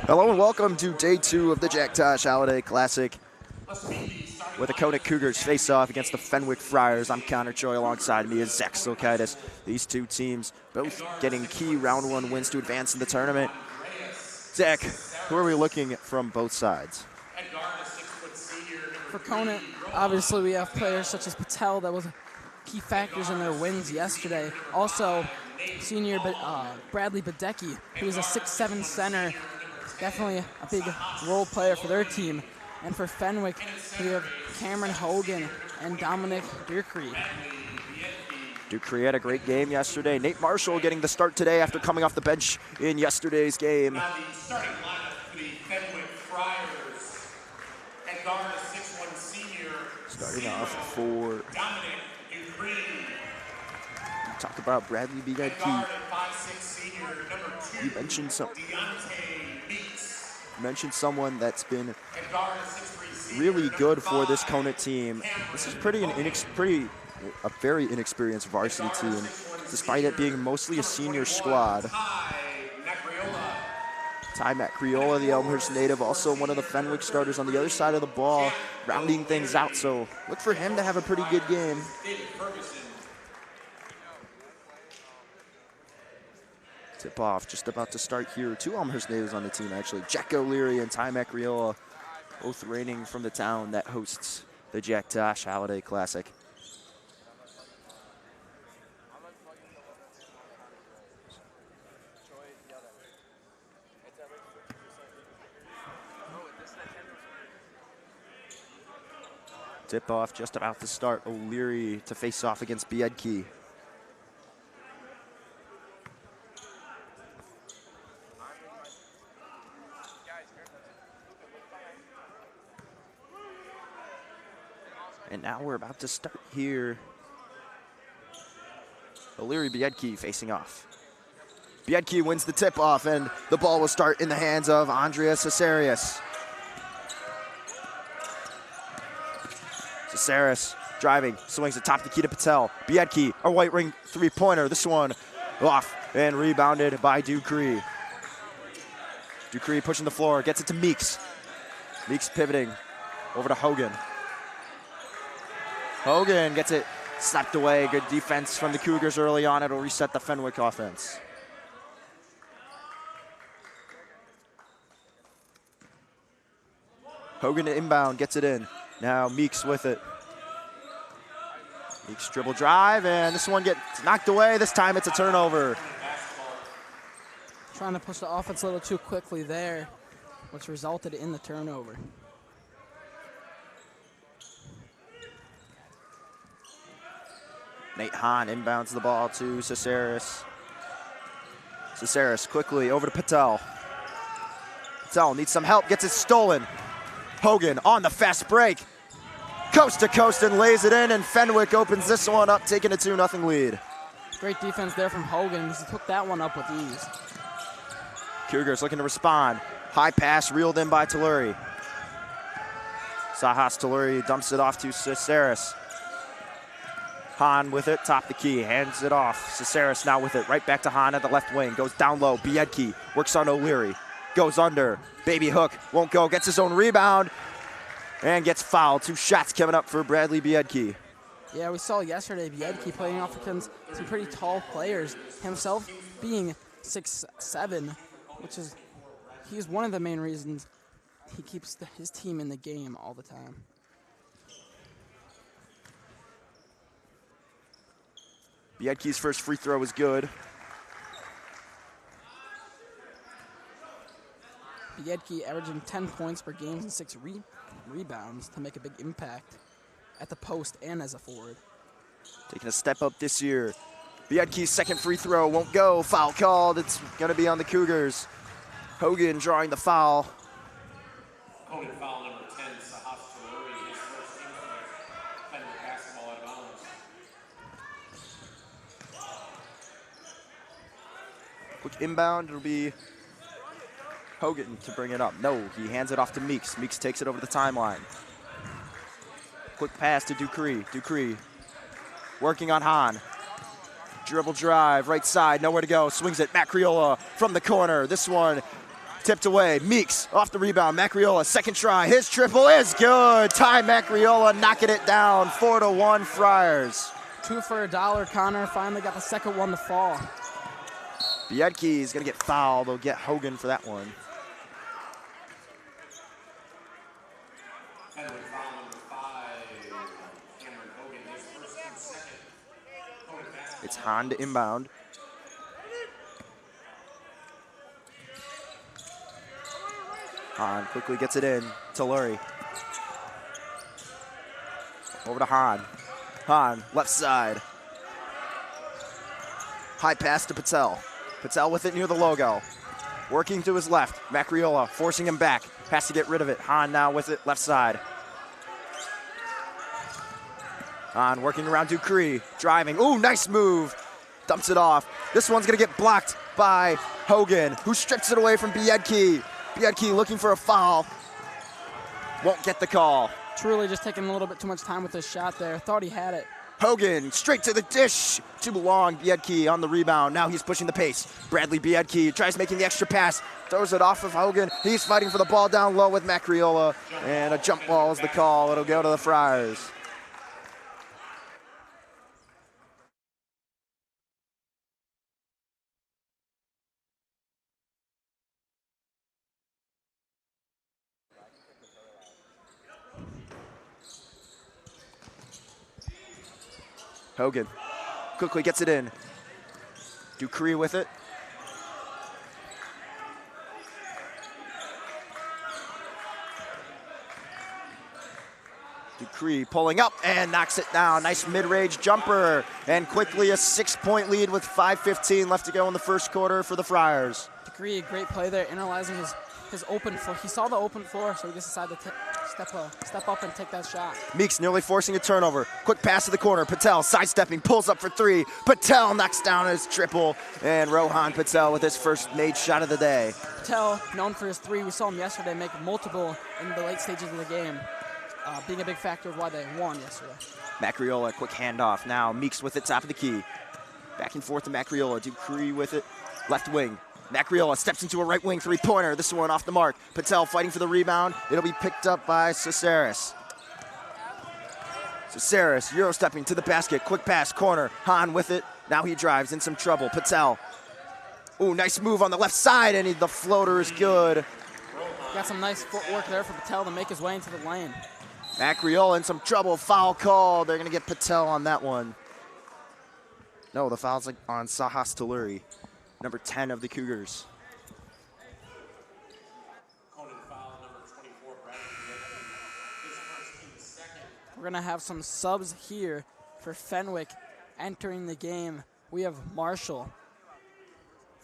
Hello and welcome to day 2 of the Jack Tosh Holiday Classic, where the Conant Cougars face off against the Fenwick Friars. I'm Connor Choi, alongside me is Zach Silkaitis. These two teams both getting key round 1 wins to advance in the tournament. Zach, who are we looking at from both sides? For Conant, obviously we have players such as Patel that was key factors in their wins yesterday. Also, senior Bradley Badecki, who is a 6'7" center, definitely a big role player for their team. And for Fenwick, we have Cameron Hogan and Dominic Ducree. Ducree had a great game yesterday. Nate Marshall getting the start today after coming off the bench in yesterday's game. Now the starting lineup for the Fenwick Friars. At guard, a 6'1" senior. Starting off for Dominic Ducree. Talk about Bradley At Badecki. guard, a 5'6" senior, number 2. You mentioned someone that's been At guard, a 6'3" senior, really number good for this 5, Conant team. This is a very inexperienced varsity team, despite it being mostly a senior squad. Ty McQuade, the Elmhurst native, also one of the Fenwick starters on the other side of the ball, rounding things out. So look for him to have a pretty good game. Tip-off just about to start here. 2 Elmhurst natives on the team, actually. Jack O'Leary and Ty McRiola, both reigning from the town that hosts the Jack Tosh Holiday Classic. Tip-off just about to start. O'Leary to face off against Biedke. And now we're about to start here. O'Leary, Biedke facing off. Biedke wins the tip-off, and the ball will start in the hands of Andrea Cesarius. Cesarius driving, swings atop the key to Patel. Biedke, a white ring three-pointer. This one off and rebounded by Ducree. Ducree pushing the floor, gets it to Meeks. Meeks pivoting over to Hogan. Hogan gets it slapped away. Good defense from the Cougars early on. It'll reset the Fenwick offense. Hogan to inbound, gets it in. Now Meeks with it. Meeks dribble drive, and this one gets knocked away. This time it's a turnover. Trying to push the offense a little too quickly there, which resulted in the turnover. Nate Hahn inbounds the ball to Cesarius. Cesarius quickly over to Patel. Patel needs some help, gets it stolen. Hogan on the fast break. Coast to coast and lays it in, and Fenwick opens this one up, taking a 2-0 lead. Great defense there from Hogan. He took that one up with ease. Cougars looking to respond. High pass reeled in by Telluri. Sahas Telluri dumps it off to Cesarius. Hahn with it, top the key, hands it off. Cesarius now with it, right back to Hahn at the left wing. Goes down low, Biedke works on O'Leary. Goes under, baby hook, won't go, gets his own rebound, and gets fouled. 2 shots coming up for Bradley Biedke. Yeah, we saw yesterday Biedke playing off against some pretty tall players. Himself being 6'7", which is, he's one of the main reasons he keeps his team in the game all the time. Biedke's first free throw was good. Biedke averaging 10 points per game and 6 rebounds to make a big impact at the post and as a forward. Taking a step up this year. Biedke's second free throw won't go. Foul called. It's going to be on the Cougars. Hogan drawing the foul. Hogan foul number 10, Sahas Telluri, his first team Fenwick basketball out of bounds. Quick inbound, it'll be Hogan to bring it up. No, he hands it off to Meeks. Meeks takes it over the timeline. Quick pass to Ducree. Ducree working on Hahn. Dribble drive, right side, nowhere to go. Swings it, Matt Criolla from the corner. This one tipped away. Meeks off the rebound. Macriola, second try. His triple is good. Ty Macriola knocking it down. 4-1 Friars. 2 for $1. Connor finally got the second one to fall. Biedke is going to get fouled. They'll get Hogan for that one. Fenwick foul number 5. Cameron Hogan, his first and second. Conant basketball. It's Hahn to inbound. Hahn quickly gets it in to Lurie. Over to Hahn. Hahn, left side. High pass to Patel. Patel with it near the logo. Working to his left. Macriola forcing him back. Has to get rid of it. Hahn now with it left side. Hahn working around Dupree. Driving. Ooh, nice move. Dumps it off. This one's going to get blocked by Hogan, who strips it away from Biedke. Biedke looking for a foul. Won't get the call. Truly just taking a little bit too much time with this shot there. Thought he had it. Hogan straight to the dish. Too long. Biedke on the rebound. Now he's pushing the pace. Bradley Biedke tries making the extra pass. Throws it off of Hogan. He's fighting for the ball down low with Macriola. And a jump ball is the call. It'll go to the Friars. Hogan quickly gets it in. Dupree with it. Dupree pulling up and knocks it down. Nice mid-range jumper. And quickly a 6-point lead with 5:15 left to go in the first quarter for the Friars. Dupree, a great play there, analyzing his open floor. He saw the open floor, so he just decided to step up and take that shot. Meeks nearly forcing a turnover. Quick pass to the corner. Patel sidestepping, pulls up for 3. Patel knocks down his triple. And Rohan Patel with his first made shot of the day. Patel, known for his 3, we saw him yesterday make multiple in the late stages of the game, being a big factor of why they won yesterday. Macriola, quick handoff. Now Meeks with it, top of the key. Back and forth to Macriola. Dupree with it, left wing. Macriola steps into a right wing 3-pointer. This one off the mark. Patel fighting for the rebound. It'll be picked up by Caceres. Caceres, Euro stepping to the basket. Quick pass, corner. Hahn with it. Now he drives in some trouble. Patel. Ooh, nice move on the left side, and the floater is good. Got some nice footwork there for Patel to make his way into the lane. Macriola in some trouble. Foul call. They're going to get Patel on that one. No, the foul's on Sahas Taluri, number 10 of the Cougars. Conant foul number 24, Bradley Biedke. His first team second. We're going to have some subs here for Fenwick entering the game. We have Marshall,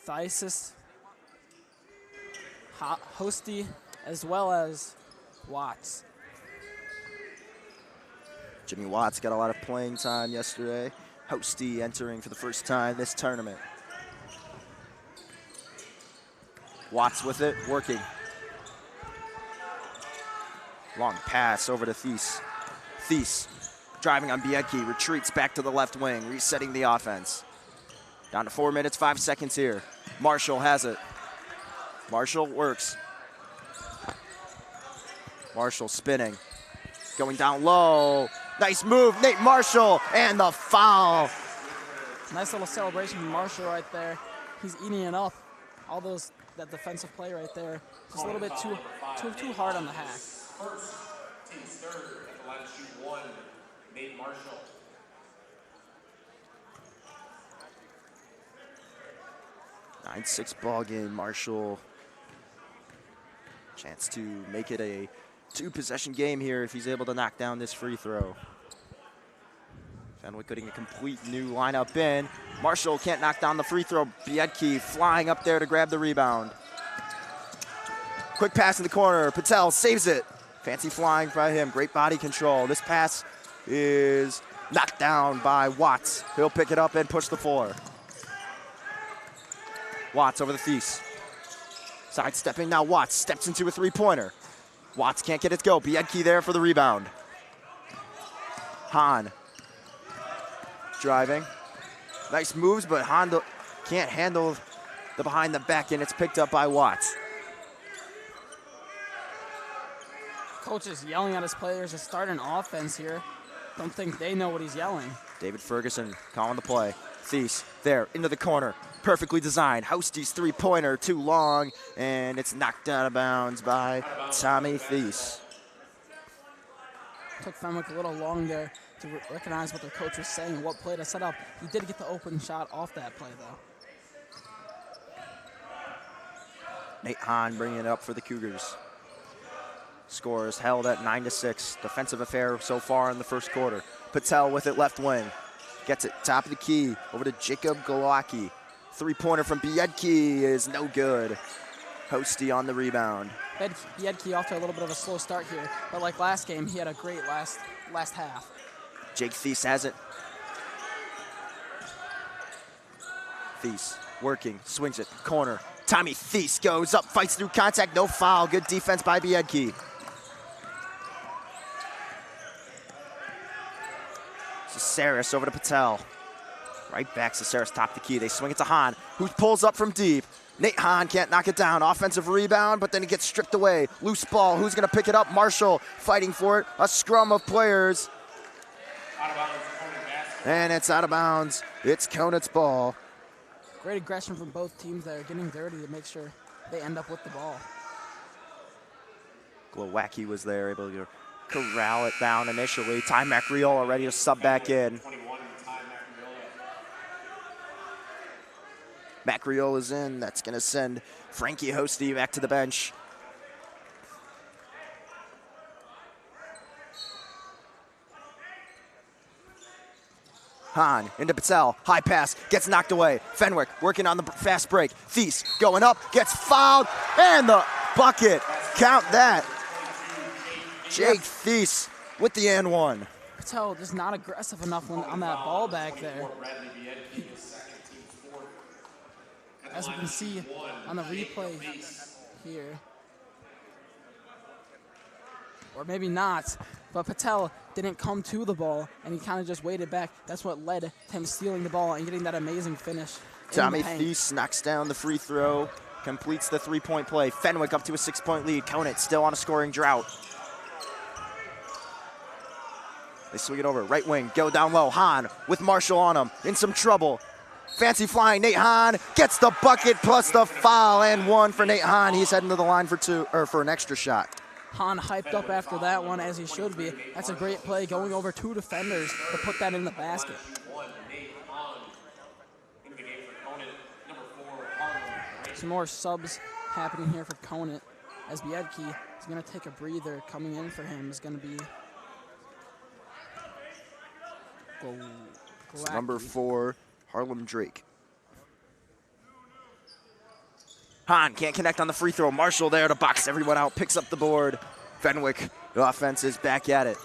Thaisis, Hosty, as well as Watts. Jimmy Watts got a lot of playing time yesterday. Hosty entering for the first time this tournament. Watts with it, working. Long pass over to Thies. Thies driving on Biedke, retreats back to the left wing, resetting the offense. Down to 4 minutes, 5 seconds here. Marshall has it. Marshall works. Marshall spinning. Going down low. Nice move, Nate Marshall, and the foul. Nice little celebration from Marshall right there. He's eating it up. All that defensive play right there. Just a little bit too hard on the hack. First, team's third at the line to shoot 1, Nate Marshall. 9-6 ball game. Marshall. Chance to make it a 2-possession game here if he's able to knock down this free throw. Fenwick getting a complete new lineup in. Marshall can't knock down the free throw. Biedke flying up there to grab the rebound. Quick pass in the corner. Patel saves it. Fancy flying by him. Great body control. This pass is knocked down by Watts. He'll pick it up and push the floor. Watts over the Thies. Sidestepping now. Watts steps into a 3-pointer. Watts can't get it to go. Biedke there for the rebound. Hahn driving. Nice moves, but Hahn can't handle the behind the back, and it's picked up by Watts. Coach is yelling at his players to start an offense here. Don't think they know what he's yelling. David Ferguson calling the play. Thies there into the corner. Perfectly designed. Hostie's three-pointer too long, and it's knocked out of bounds by Tommy Thies. Took Fenwick a little long there to recognize what their coach was saying, what play to set up. He did get the open shot off that play, though. Nate Hahn bringing it up for the Cougars. Score is held at 9-6. Defensive affair so far in the first quarter. Patel with it left wing. Gets it top of the key over to Jacob Golowacki. Three-pointer from Biedke is no good. Hostie on the rebound. Biedke off to a little bit of a slow start here, but like last game, he had a great last half. Jake Thies has it. Thies working, swings it, corner. Tommy Thies goes up, fights through contact, no foul. Good defense by Biedke. Caceres over to Patel. Right back, Caceres top the key. They swing it to Hahn, who pulls up from deep. Nate Hahn can't knock it down. Offensive rebound, but then he gets stripped away. Loose ball. Who's going to pick it up? Marshall fighting for it. A scrum of players. And it's out of bounds. It's Conant's ball. Great aggression from both teams there, getting dirty to make sure they end up with the ball. Glowacki was there, able to corral it down initially. Ty Macriola ready to sub back in. Macriola's in. That's going to send Frankie Hostie back to the bench. Hahn into Patel. High pass. Gets knocked away. Fenwick working on the fast break. Thies going up. Gets fouled. And the bucket. Count that. Jake Thies with the and one. Patel just not aggressive enough on that ball back there. As we can see on the replay here. Or maybe not, but Patel didn't come to the ball, and he kind of just waited back. That's what led to him stealing the ball and getting that amazing finish. Tommy Thies knocks down the free throw, completes the three-point play. Fenwick up to a 6-point lead. Conant still on a scoring drought. They swing it over, right wing, go down low. Hahn with Marshall on him, in some trouble. Fancy flying, Nate Hahn gets the bucket plus the foul, and one for Nate Hahn. He's heading to the line for an extra shot. Hahn hyped up after that one, as he should be. That's a great play, going over two defenders to put that in the basket. Some more subs happening here for Conant, as Biedke is going to take a breather. Coming in for him is going to be number 4, Harlem Drake. Hahn can't connect on the free throw. Marshall there to box everyone out, picks up the board. Fenwick, the offense is back at it.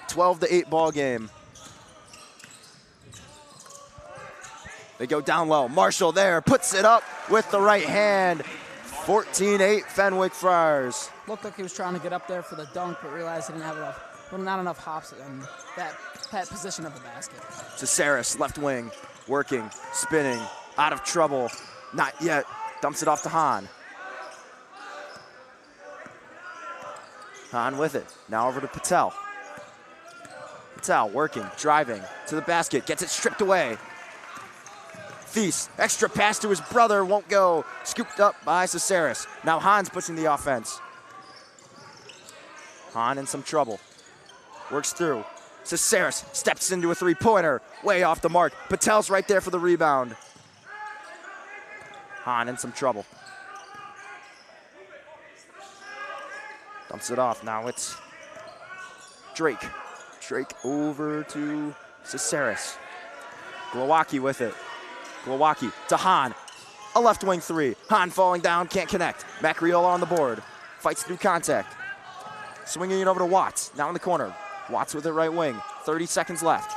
12-8 ball game. They go down low. Marshall there, puts it up with the right hand. 14-8 Fenwick Friars. Looked like he was trying to get up there for the dunk, but realized he didn't have enough, not enough hops in that position of the basket. Caceres, left wing, working, spinning, out of trouble. Not yet. Dumps it off to Hahn. Hahn with it. Now over to Patel. Patel working, driving to the basket, gets it stripped away. Thies, extra pass to his brother, won't go. Scooped up by Caceres. Now Hahn's pushing the offense. Hahn in some trouble. Works through. Caceres steps into a three-pointer, way off the mark. Patel's right there for the rebound. Hahn in some trouble. Dumps it off. Now it's Drake. Drake over to Caceres. Glowacki with it. Glowacki to Hahn. A left wing three. Hahn falling down, can't connect. Macriola on the board. Fights through contact. Swinging it over to Watts. Now in the corner. Watts with it right wing. 30 seconds left.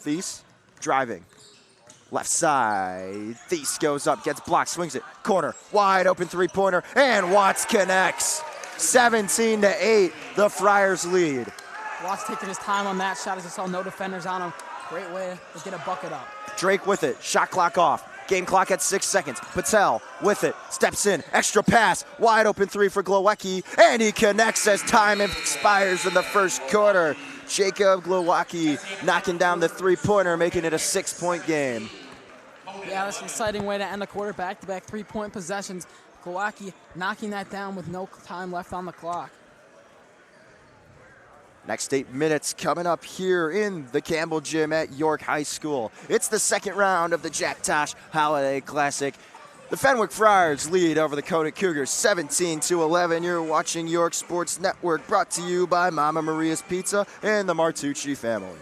Thies driving. Left side. Thies goes up, gets blocked, swings it. Corner. Wide open three-pointer. And Watts connects. 17-8. The Friars lead. Watts taking his time on that shot as he saw no defenders on him. Great way to get a bucket up. Drake with it. Shot clock off. Game clock at 6 seconds. Patel with it, steps in, extra pass, wide open three for Glowacki, and he connects as time expires in the first quarter. Jacob Glowacki knocking down the three-pointer, making it a 6-point game. Yeah, that's an exciting way to end a quarter. Back-to-back three-point possessions. Glowacki knocking that down with no time left on the clock. Next 8 minutes coming up here in the Campbell Gym at York High School. It's the second round of the Jack Tosh Holiday Classic. The Fenwick Friars lead over the Conant Cougars 17-11. You're watching York Sports Network, brought to you by Mama Maria's Pizza and the Martucci family.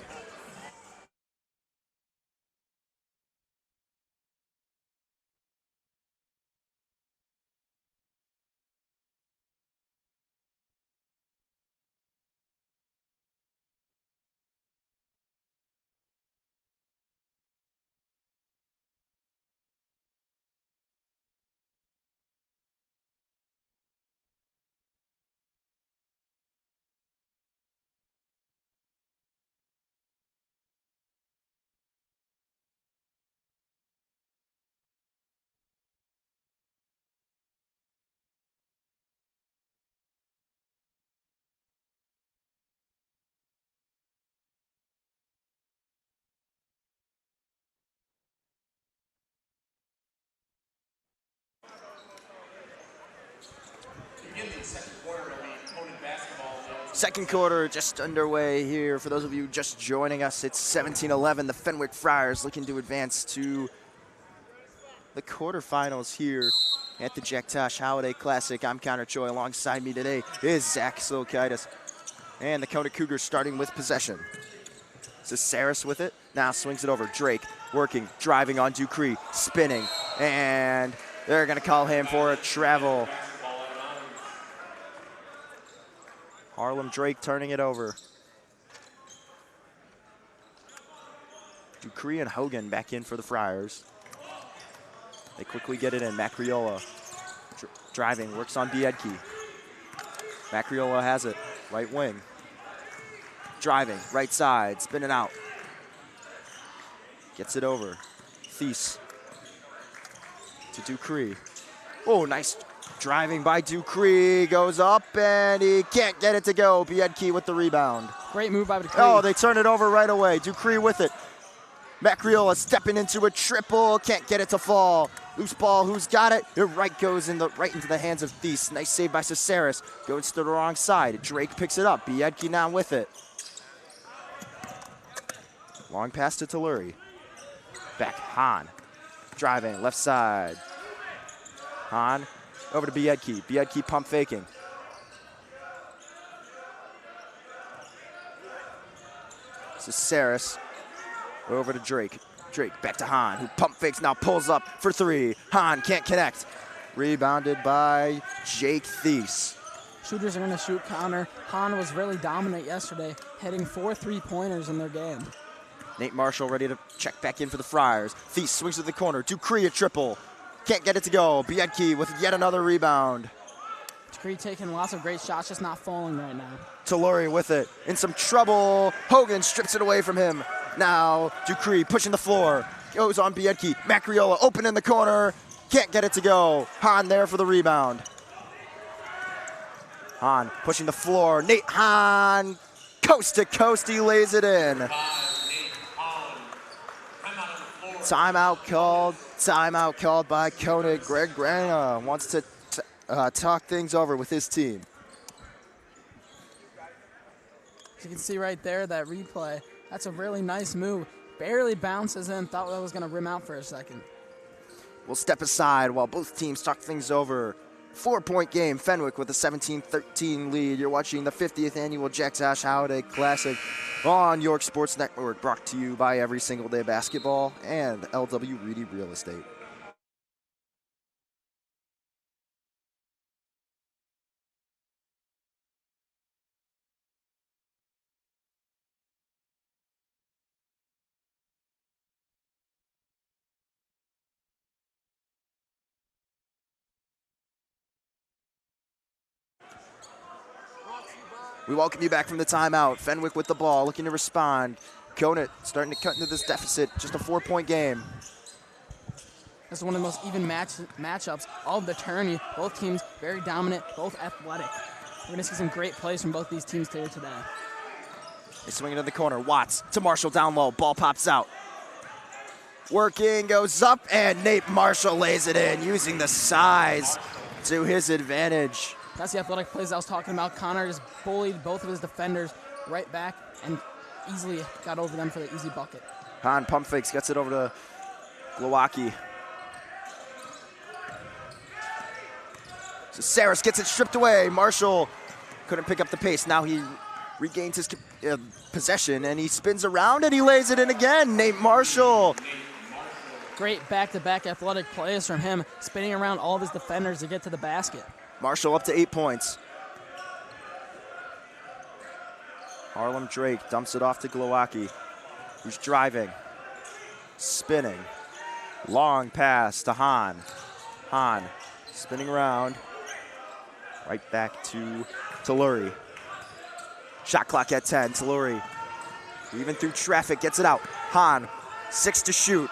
Second quarter just underway here. For those of you just joining us, it's 17-11. The Fenwick Friars looking to advance to the quarterfinals here at the Jack Tosh Holiday Classic. I'm Connor Choi. Alongside me today is Zach Silkaitis. And the Conant Cougars starting with possession. This is Saris with it. Now swings it over. Drake working, driving on Dupree, spinning. And they're going to call him for a travel. Harlem Drake turning it over. Dupree and Hogan back in for the Friars. They quickly get it in. Macriola driving, works on Biedke. Macriola has it, right wing. Driving, right side, spinning out. Gets it over. Thies to Dupree. Oh, nice driving by Dupree, goes up and he can't get it to go. Biedke with the rebound. Great move by Dupree. Oh, they turn it over right away. Dupree with it. Macriola stepping into a triple, can't get it to fall. Loose ball, who's got it? It goes right into the hands of Thies. Nice save by Caceres. Goes to the wrong side. Drake picks it up. Biedke now with it. Long pass to Telluri. Back, Hahn. Driving, left side. Hahn over to Biedke. Biedke pump faking. This is Saris. Over to Drake. Drake back to Hahn, who pump fakes, now pulls up for three. Hahn can't connect. Rebounded by Jake Thies. Shooters are going to shoot, Connor. Hahn was really dominant yesterday, hitting 4 3-pointers in their game. Nate Marshall ready to check back in for the Friars. Thies swings to the corner. Dupree a triple. Can't get it to go. Biedke with yet another rebound. Dupree taking lots of great shots, just not falling right now. Telluri with it. In some trouble. Hogan strips it away from him. Now Dupree pushing the floor. Goes on Biedke. Macriola open in the corner. Can't get it to go. Hahn there for the rebound. Hahn pushing the floor. Nate Hahn. Coast to coast, he lays it in. Timeout called by Conant. Greg Grana wants to talk things over with his team. As you can see right there, that replay, that's a really nice move. Barely bounces in, thought that was going to rim out for a second. We'll step aside while both teams talk things over. 4-point game, Fenwick with a 17-13 lead. You're watching the 50th annual Jack Tosh Holiday Classic on York Sports Network, brought to you by Every Single Day Basketball and LW Reedy Real Estate. We welcome you back from the timeout. Fenwick with the ball, looking to respond. Conant starting to cut into this deficit, just a 4-point game. This is one of the most even matchups of the tourney. Both teams very dominant, both athletic. We're going to see some great plays from both these teams here today. They swing into the corner. Watts to Marshall down low. Ball pops out. Working, goes up, and Nate Marshall lays it in, using the size to his advantage. That's the athletic plays I was talking about. Conant just bullied both of his defenders right back and easily got over them for the easy bucket. Hahn pump fakes, gets it over to Glowacki. So Saris gets it stripped away. Marshall couldn't pick up the pace. Now he regains his possession, and he spins around, and he lays it in again. Nate Marshall. Great back-to-back athletic plays from him, spinning around all of his defenders to get to the basket. Marshall up to 8 points. Harlem Drake dumps it off to Glowacki, who's driving, spinning. Long pass to Hahn. Hahn spinning around. Right back to Telluri. Shot clock at 10. Telluri, even through traffic, gets it out. Hahn, 6 to shoot.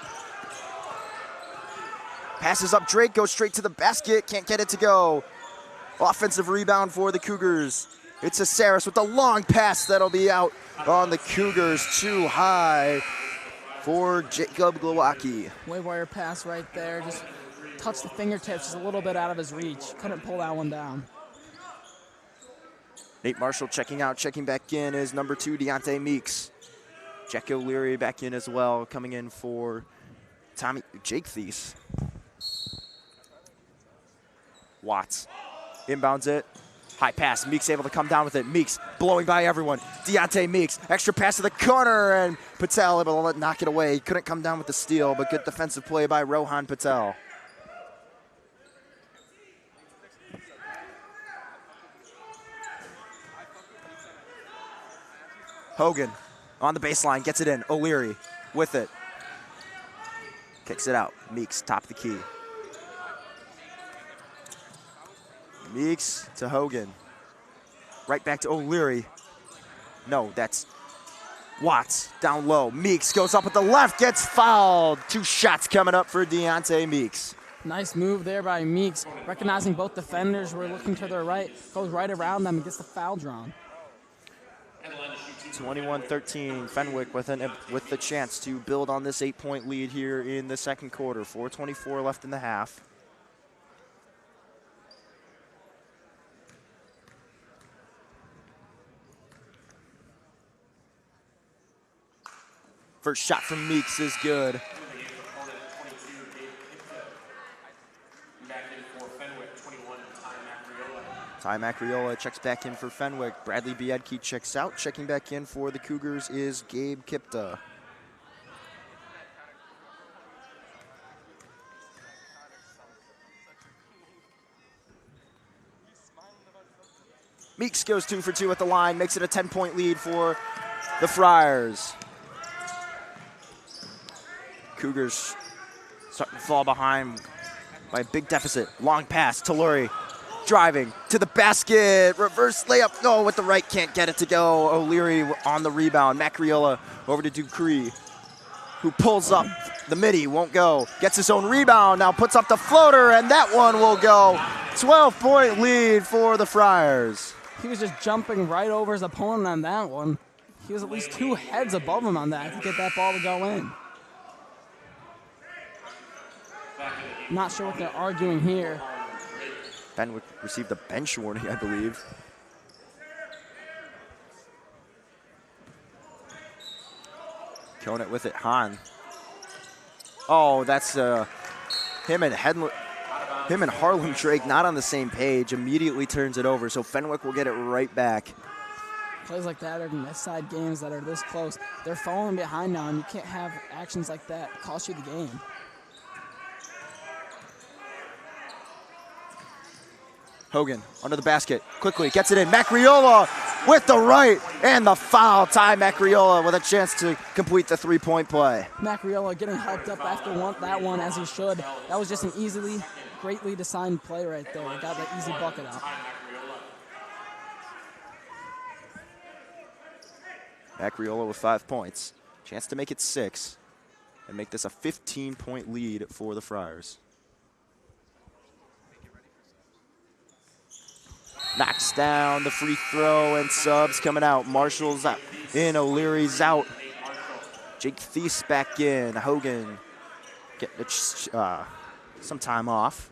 Passes up Drake, goes straight to the basket, can't get it to go. Offensive rebound for the Cougars. It's a Saris with a long pass that'll be out on the Cougars. Too high for Jacob Glowacki. Wire pass right there, just touched the fingertips just a little bit out of his reach. Couldn't pull that one down. Nate Marshall checking out, checking back in is number 2, Deontay Meeks. Jack O'Leary back in as well, coming in for Jake Thies. Watts inbounds it. High pass. Meeks able to come down with it. Meeks blowing by everyone. Deontay Meeks. Extra pass to the corner, and Patel able to knock it away. He couldn't come down with the steal, but good defensive play by Rohan Patel. Hogan on the baseline, gets it in. O'Leary with it. Kicks it out. Meeks, top of the key. Meeks to Hogan. Right back to O'Leary. No, that's Watts down low. Meeks goes up with the left, gets fouled. 2 shots coming up for Deontay Meeks. Nice move there by Meeks. Recognizing both defenders were looking to their right. Goes right around them and gets the foul drawn. 21-13, Fenwick with the chance to build on this 8-point lead here in the second quarter. 4:24 left in the half. First shot from Meeks is good. Ty Macriola checks back in for Fenwick. Bradley Biedke checks out. Checking back in for the Cougars is Gabe Kipta. Meeks goes 2 for 2 at the line, makes it a 10-point lead for the Friars. Cougars starting to fall behind by a big deficit. Long pass, Telluri driving to the basket, reverse layup, no, with the right, can't get it to go. O'Leary on the rebound. Macriola over to Dupree, who pulls up the midi, won't go. Gets his own rebound, now puts up the floater, and that one will go. 12-point lead for the Friars. He was just jumping right over his opponent on that one. He was at least 2 heads above him on that to get that ball to go in. Not sure what they're arguing here. Fenwick received a bench warning, I believe. Conant with it, Hahn. Oh, that's him and Harlem Drake not on the same page. Immediately turns it over, so Fenwick will get it right back. Plays like that are West Side games that are this close. They're falling behind now, and you can't have actions like that cost you the game. Hogan under the basket, quickly gets it in. Macriola with the right and the foul. Ty Macriola with a chance to complete the 3-point play. Macriola getting hyped up after that one as he should. That was just an greatly designed play right there. Got that easy bucket out. Macriola with 5 points. Chance to make it 6. and make this a 15-point lead for the Friars. Knocks down the free throw, and subs coming out. Marshall's out in, O'Leary's out. Jake Thies back in. Hogan getting some time off.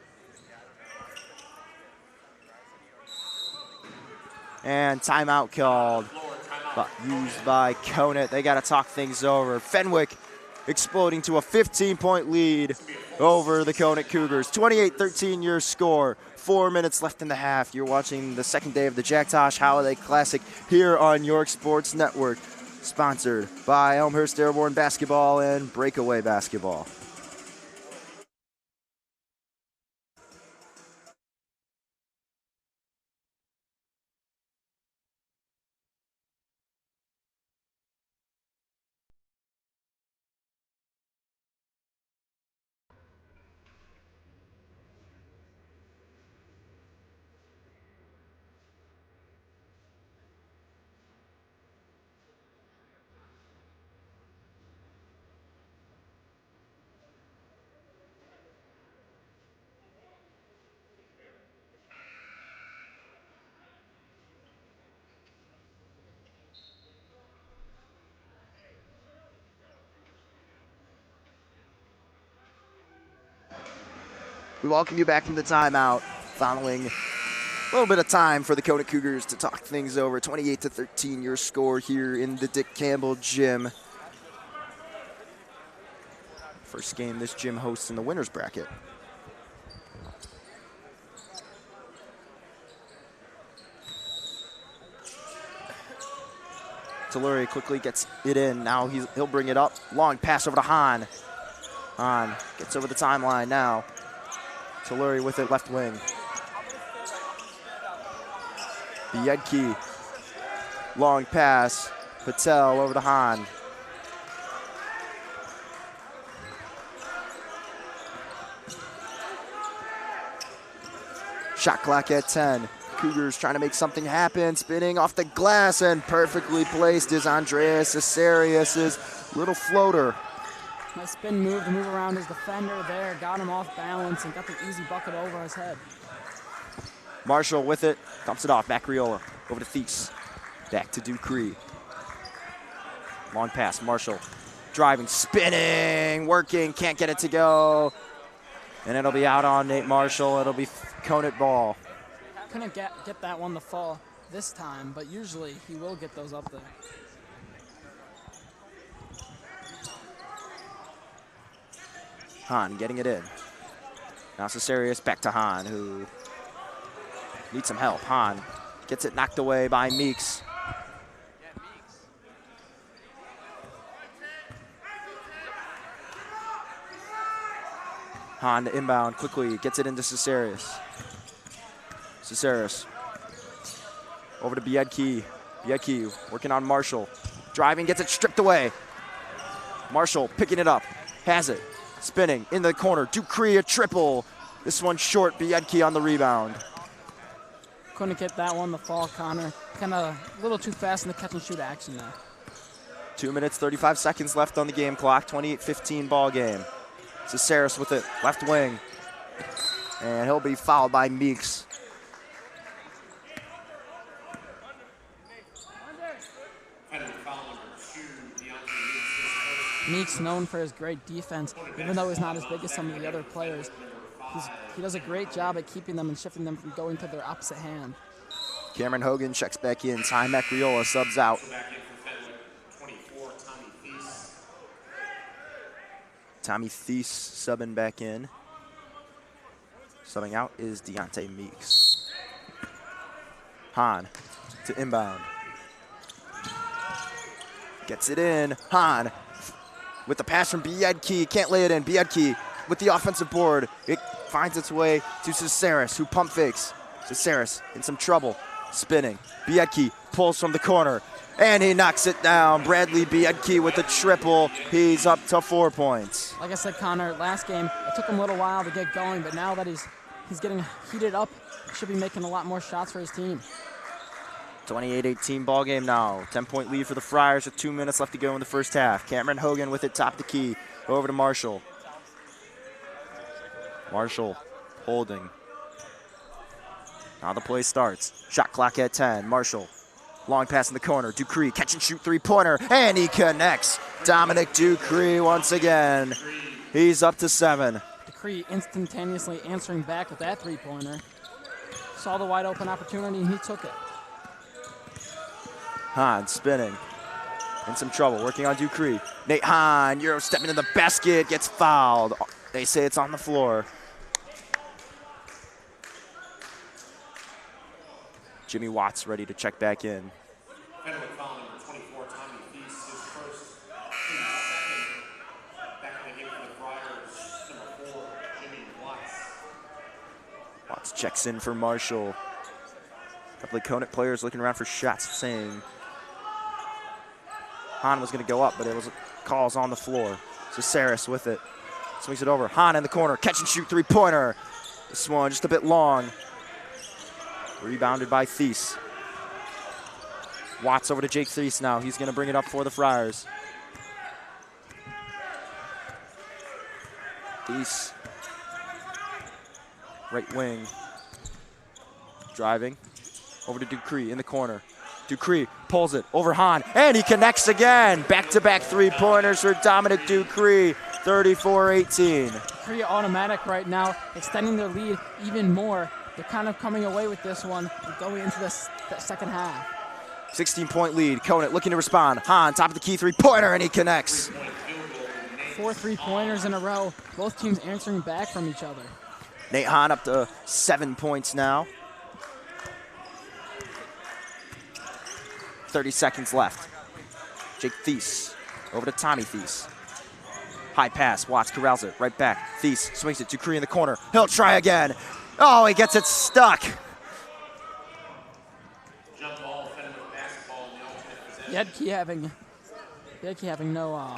And timeout called, but used by Conant. They got to talk things over. Fenwick exploding to a 15-point lead over the Conant Cougars. 28-13 your score. 4 minutes left in the half. You're watching the second day of the Jack Tosh Holiday Classic here on York Sports Network. Sponsored by Elmhurst Airborne Basketball and Breakaway Basketball. We welcome you back from the timeout following a little bit of time for the Conant Cougars to talk things over. 28-13 your score here in the Dick Campbell Gym. First game this gym hosts in the winner's bracket. Telluri quickly gets it in. Now he'll bring it up. Long pass over to Hahn. Hahn gets over the timeline now. Telluri with it left wing. Biedke. Long pass. Patel over to Hahn. Shot clock at 10. Cougars trying to make something happen. Spinning off the glass and perfectly placed is Andreas Asarius' little floater. Nice spin move to move around his defender there. Got him off balance and got the easy bucket over his head. Marshall with it. Dumps it off. Macriola over to Thies. Back to Dupree. Long pass. Marshall driving, spinning, working. Can't get it to go. And it'll be out on Nate Marshall. It'll be Conant ball. Couldn't get that one to fall this time, but usually he will get those up there. Hahn getting it in. Now Cesarius back to Hahn, who needs some help. Hahn gets it knocked away by Meeks. Hahn to inbound quickly, gets it into Cesarius. Cesarius over to Biedke. Biedke working on Marshall. Driving, gets it stripped away. Marshall picking it up, has it. Spinning in the corner. Dupree a triple. This one short. Biedke on the rebound. Couldn't get that one to fall, Connor. Kind of a little too fast in the catch and shoot action there. 2 minutes, 35 seconds left on the game clock. 28-15 ball game. Cesaris with it, left wing. And he'll be fouled by Meeks. Meeks known for his great defense, even though he's not as big as some of the other players. He does a great job at keeping them and shifting them from going to their opposite hand. Cameron Hogan checks back in. Ty Macriola subs out. Tommy Thies subbing back in. Subbing out is Deontay Meeks. Hahn to inbound. Gets it in. Hahn with the pass from Biedke. Can't lay it in. Biedke with the offensive board. It finds its way to Cesaris, who pump fakes. Cesaris in some trouble. Spinning. Biedke pulls from the corner. And he knocks it down. Bradley Biedke with a triple. He's up to 4 points. Like I said, Connor, last game, it took him a little while to get going, but now that he's getting heated up, he should be making a lot more shots for his team. 28-18 ball game now. 10-point lead for the Friars with 2 minutes left to go in the first half. Cameron Hogan with it top of the key. Over to Marshall. Marshall holding. Now the play starts. Shot clock at 10. Marshall. Long pass in the corner. Dupree catch and shoot three-pointer. And he connects. Dominic Dupree once again. He's up to 7. Dupree instantaneously answering back with that three-pointer. Saw the wide open opportunity and he took it. Hahn spinning. In some trouble. Working on Dupree. Nate Hahn, Euro stepping in the basket. Gets fouled. They say it's on the floor. Jimmy Watts ready to check back in. Fenwick foul number 24, Tommy Feast, his first, team second. Back in the game for the Friars, number 4, Jimmy Watts. Watts checks in for Marshall. A couple of Conant players looking around for shots, saying Hahn was going to go up, but it was calls on the floor. So Saris with it. Swings it over. Hahn in the corner. Catch and shoot three-pointer. This one just a bit long. Rebounded by Thies. Watts over to Jake Thies now. He's going to bring it up for the Friars. Thies. Right wing. Driving. Over to Dupree in the corner. Dupree pulls it over Hahn, and he connects again. Back-to-back three-pointers for Dominic Dupree, 34-18. Dupree automatic right now, extending their lead even more. They're kind of coming away with this one and going into the second half. 16-point lead. Conant looking to respond. Hahn, top of the key three-pointer, and he connects. 4 three-pointers in a row. Both teams answering back from each other. Nate Hahn up to 7 points now. 30 seconds left. Jake Thies over to Tommy Thies. High pass, Watts corrals it, right back. Thies swings it, Dupree in the corner. He'll try again. Oh, he gets it stuck. Jump ball, Fenwick basketball in the alternate possession. Yedke having no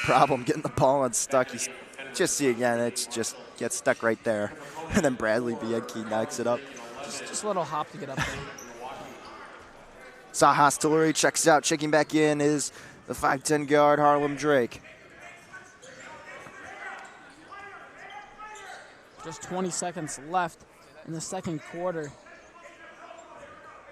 problem getting the ball unstuck. He's just see again, it's just gets stuck right there. And then Bradley Biedke knocks it up. just a little hop to get up there. Sahas Telluri checks out. Checking back in is the 5'10 guard, Harlem Drake. Just 20 seconds left in the second quarter.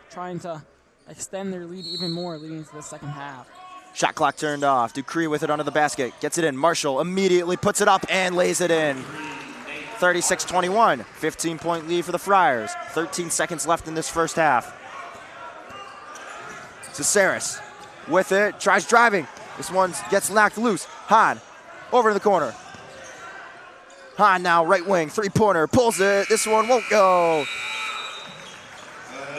Trying to extend their lead even more leading into the second half. Shot clock turned off. Dupree with it under the basket. Gets it in. Marshall immediately puts it up and lays it in. 36-21. 15-point lead for the Friars. 13 seconds left in this first half. Saris with it, tries driving. This one gets knocked loose. Hahn over to the corner. Hahn now right wing, three-pointer, pulls it. This one won't go.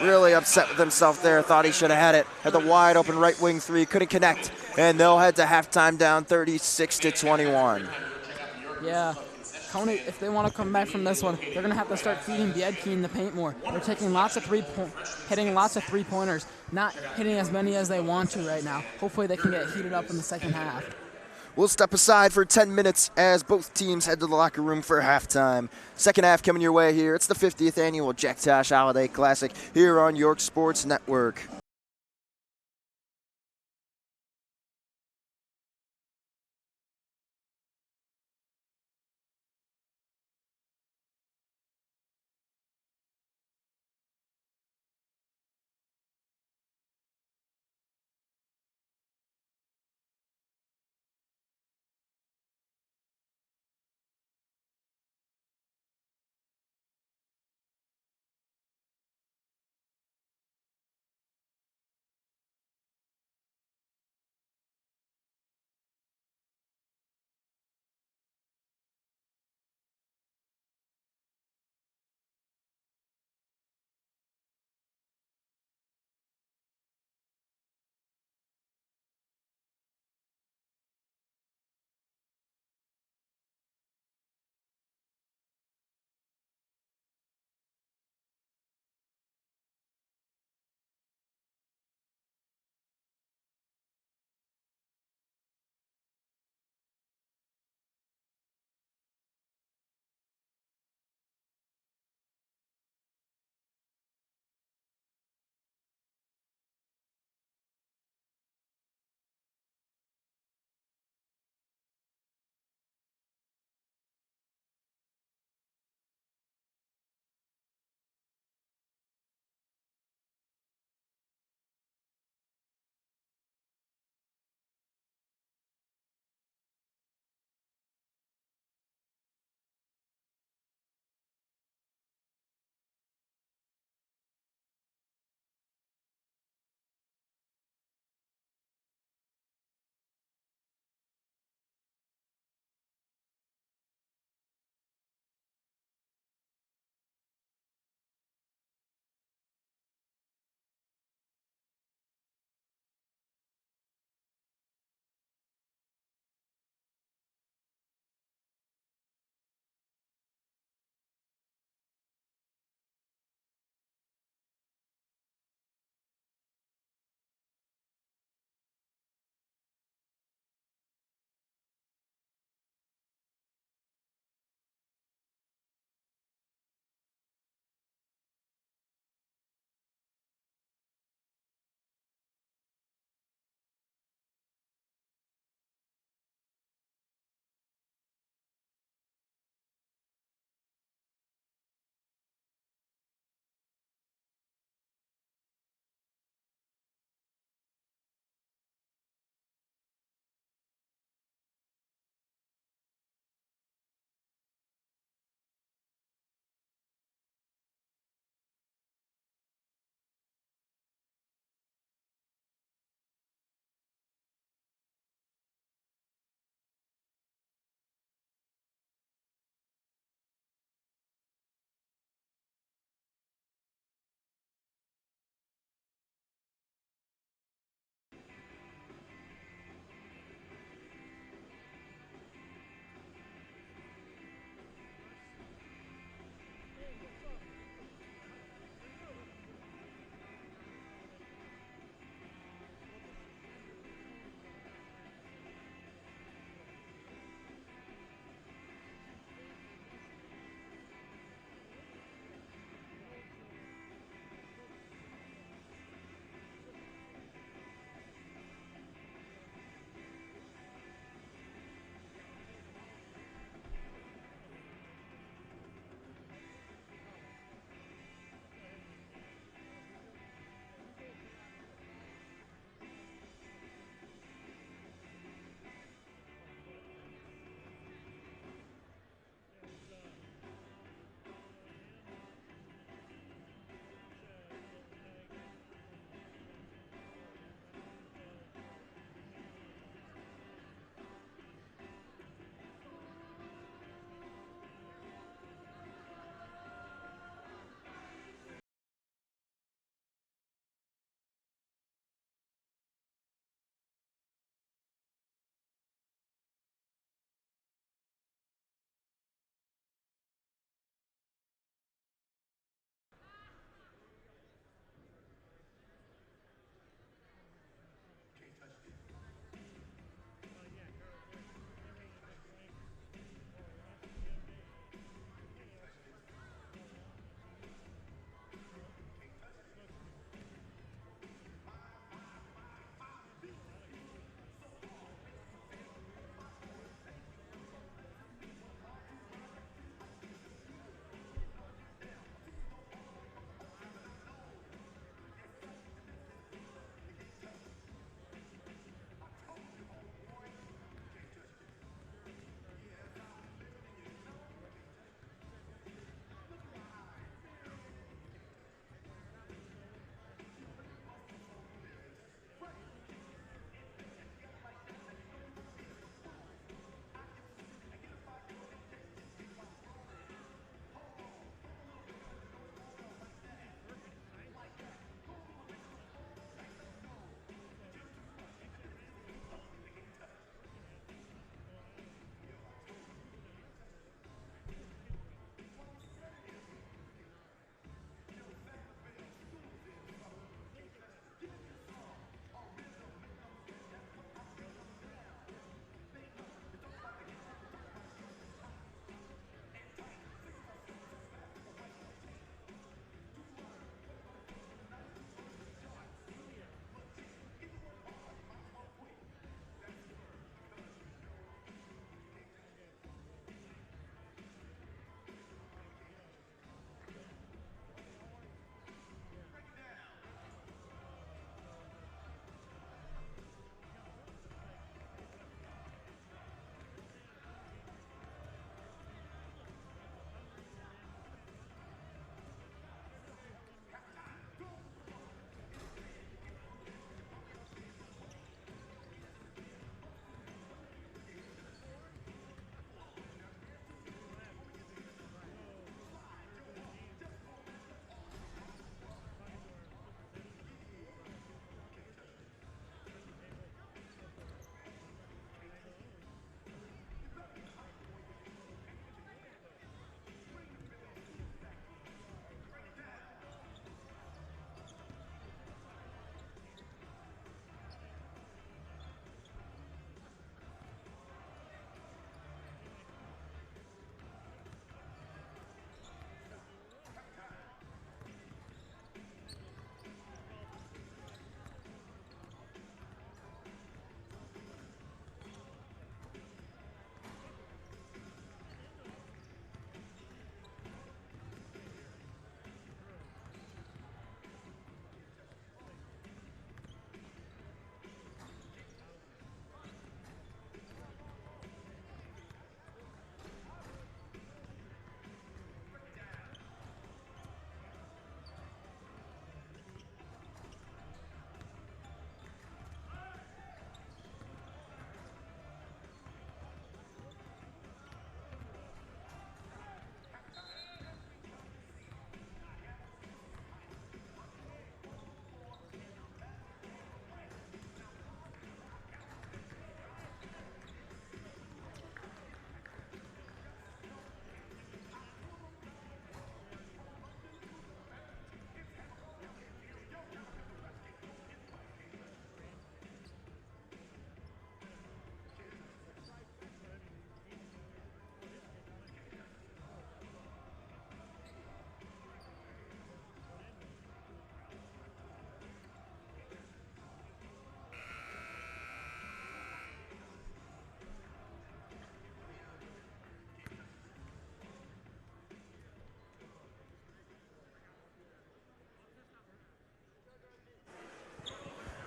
Really upset with himself there. Thought he should have had it. Had the wide open right wing three, couldn't connect. And they'll head to halftime down 36-21. Yeah. Conant, if they want to come back from this one, they're going to have to start feeding Biedke in the paint more. They're taking lots of hitting lots of three-pointers, not hitting as many as they want to right now. Hopefully they can get heated up in the second half. We'll step aside for 10 minutes as both teams head to the locker room for halftime. Second half coming your way here. It's the 50th annual Jack Tosh Holiday Classic here on York Sports Network.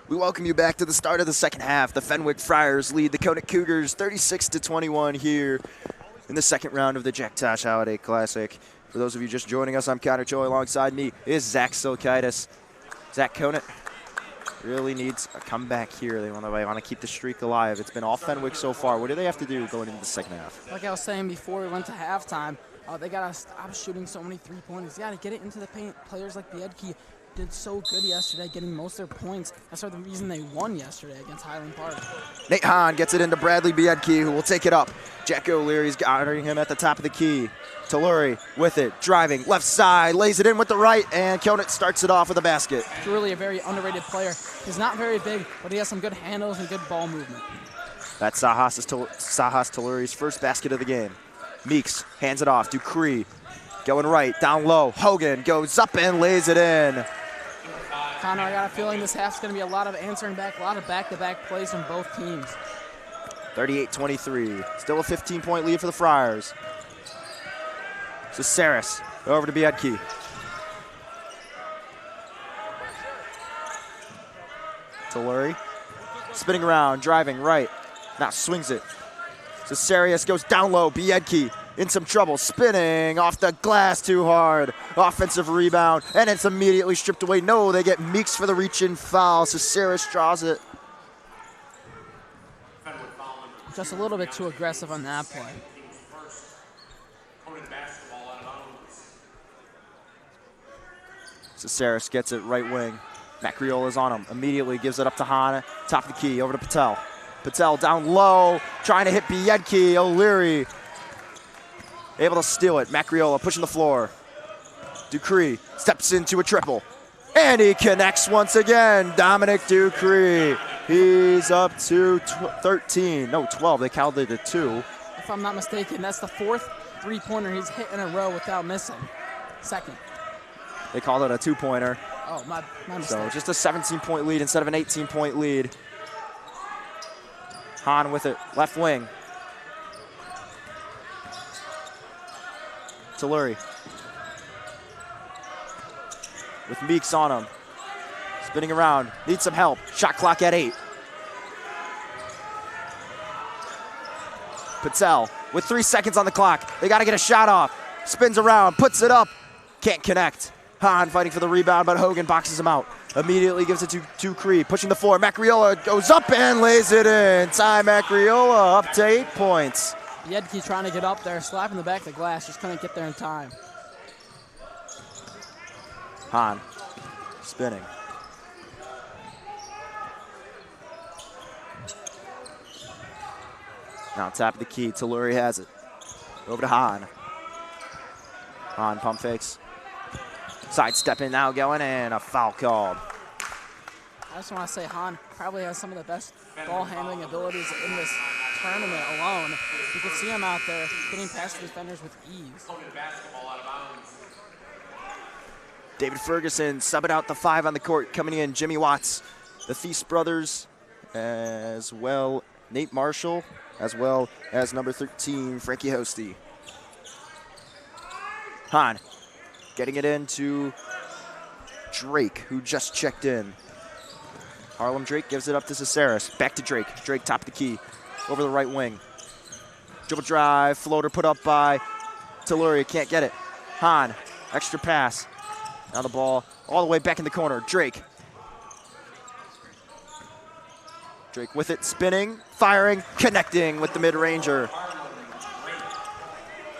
We welcome you back to the start of the second half. The Fenwick Friars lead the Conant Cougars 36-21 here in the second round of the Jack Tosh Holiday Classic. For those of you just joining us, I'm Connor Choi. Alongside me is Zach Silkaitis. Zach, Conant really needs a comeback here. They want to keep the streak alive. It's been all Fenwick so far. What do they have to do going into the second half? Like I was saying before we went to halftime, they got to stop shooting so many three-pointers. They got to get it into the paint. Players like Biedke did so good yesterday, getting most of their points. That's the reason they won yesterday against Highland Park. Nate Hahn gets it into Bradley Biedke, who will take it up. Jack O'Leary's guarding him at the top of the key. Telluri with it, driving, left side, lays it in with the right, and Conant starts it off with a basket. Truly a very underrated player. He's not very big, but he has some good handles and good ball movement. That's Sahas Telluri's first basket of the game. Meeks hands it off. Dupree going right, down low. Hogan goes up and lays it in. Connor, I got a feeling this half's going to be a lot of answering back, a lot of back-to-back plays from both teams. 38-23. Still a 15-point lead for the Friars. So Saris over to Biedke. Telluri spinning around, driving right. Now swings it. So Sarius goes down low. Biedke in some trouble, spinning off the glass too hard. Offensive rebound, and it's immediately stripped away. No, they get Meeks for the reach-in foul. So Saris draws it. Just a little bit too aggressive on that play. So Saris gets it right wing. Macriola's on him. Immediately gives it up to Hahn. Top of the key, over to Patel. Patel down low, trying to hit Biedke. O'Leary able to steal it. Macriola pushing the floor. Dupree steps into a triple. And he connects once again. Dominic Dupree. He's up to 13. No, 12. They counted it 2. If I'm not mistaken, that's the fourth three-pointer he's hit in a row without missing. Second. They called it a 2-pointer. Oh, my mistake. So just a 17-point lead instead of an 18-point lead. Hahn with it, left wing. Telluri with Meeks on him. Spinning around, needs some help. Shot clock at 8. Patel with 3 seconds on the clock. They got to get a shot off. Spins around, puts it up. Can't connect. Hahn fighting for the rebound, but Hogan boxes him out. Immediately gives it to Dupree, pushing the floor. Macriola goes up and lays it in. Ty Macriola up to 8 points. Biedke trying to get up there, slapping the back of the glass, just couldn't get there in time. Hahn spinning. Now top of the key, Telluri has it. Over to Hahn. Hahn pump fakes. Sidestepping now going, and a foul called. I just want to say Hahn probably has some of the best ball handling abilities in this tournament alone. You can see him out there getting past the defenders with ease. David Ferguson subbing out the 5 on the court. Coming in, Jimmy Watts, the Thies brothers, as well Nate Marshall, as well as number 13, Frankie Hosty. Hahn getting it into Drake, who just checked in. Harlem Drake gives it up to Caceres. Back to Drake. Drake top of the key. Over the right wing. Dribble drive. Floater put up by Telluri. Can't get it. Hahn. Extra pass. Now the ball all the way back in the corner. Drake. Drake with it. Spinning. Firing. Connecting with the mid-ranger.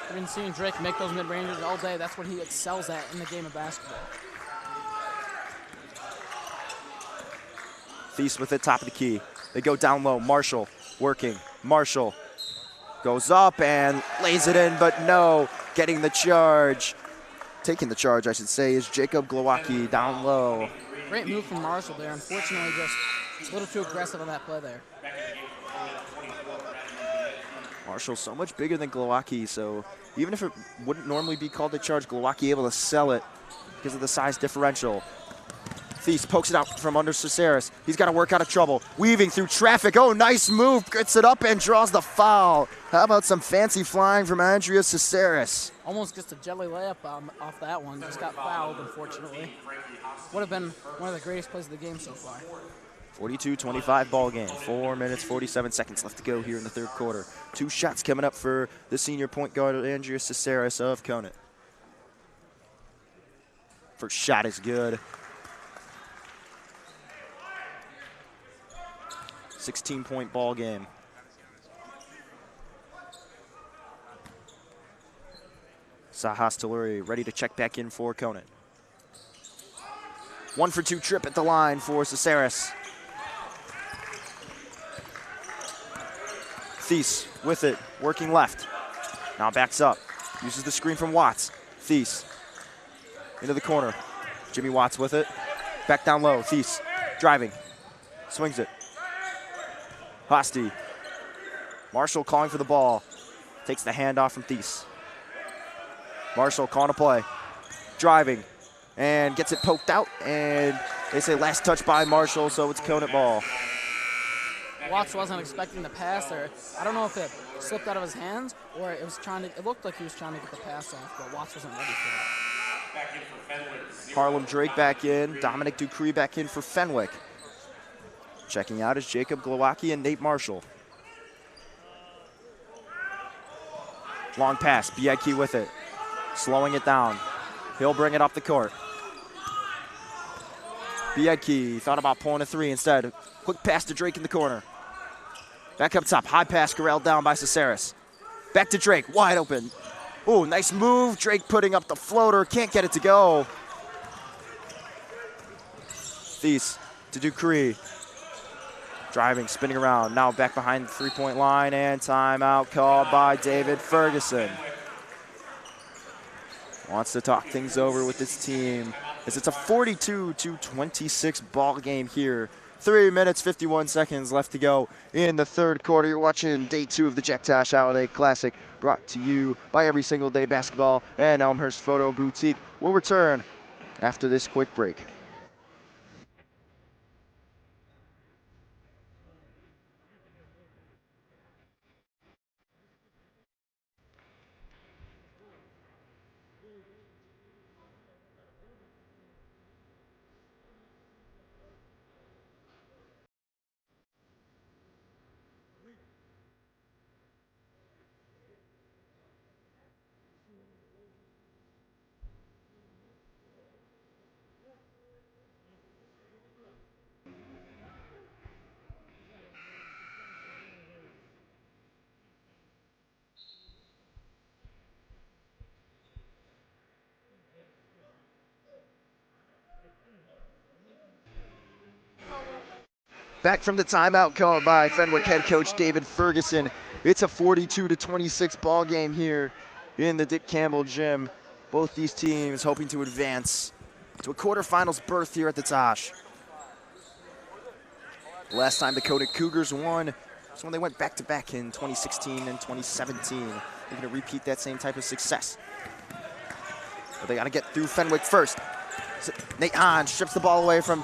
I've been seeing Drake make those mid-rangers all day. That's what he excels at in the game of basketball. Thies with it, top of the key. They go down low. Marshall working. Marshall goes up and lays it in, but no. Getting the charge. Taking the charge, I should say, is Jacob Glowacki down low. Great move from Marshall there. Unfortunately, just a little too aggressive on that play there. Marshall's so much bigger than Glowacki, so even if it wouldn't normally be called a charge, Glowacki able to sell it because of the size differential. Thies pokes it out from under Caceres. He's got to work out of trouble. Weaving through traffic. Oh, nice move. Gets it up and draws the foul. How about some fancy flying from Andrea Caceres? Almost gets a jelly layup off that one. Just got fouled, unfortunately. Would have been one of the greatest plays of the game so far. 42-25 ball game. 4 minutes, 47 seconds left to go here in the third quarter. 2 shots coming up for the senior point guard, Andrea Cesaris of Conant. First shot is good. 16-point ball game. Sahas Taluri ready to check back in for Conant. 1 for 2 trip at the line for Cesaris. Thies with it, working left. Now backs up, uses the screen from Watts. Thies into the corner. Jimmy Watts with it, back down low. Thies driving, swings it. Hosty. Marshall calling for the ball. Takes the handoff from Thies. Marshall calling a play. Driving and gets it poked out, and they say last touch by Marshall, so it's Conant ball. Watts wasn't expecting the pass there. I don't know if it slipped out of his hands or it looked like he was trying to get the pass off, but Watts wasn't ready for it. Back in for Fenwick. Harlem Drake back in. Dominic Dupree back in for Fenwick. Checking out is Jacob Glowacki and Nate Marshall. Long pass, Biedke with it. Slowing it down. He'll bring it up the court. Biedke thought about pulling a 3 instead. Quick pass to Drake in the corner. Back up top, high pass corralled down by Cesaris. Back to Drake, wide open. Ooh, nice move. Drake putting up the floater, can't get it to go. Thies to Dupree. Driving, spinning around, now back behind the 3-point line, and timeout called by David Ferguson. Wants to talk things over with his team as it's a 42-26 ball game here. 3 minutes, 51 seconds left to go in the third quarter. You're watching day 2 of the Jack Tosh Holiday Classic, brought to you by Every Single Day Basketball and Elmhurst Photo Boutique. We'll return after this quick break. Back from the timeout called by Fenwick head coach David Ferguson. It's a 42-26 ball game here in the Dick Campbell Gym. Both these teams hoping to advance to a quarterfinals berth here at the Tosh. The last time the Conant Cougars won was when they went back-to-back in 2016 and 2017. They're going to repeat that same type of success. But they got to get through Fenwick first. Nate Hahn strips the ball away from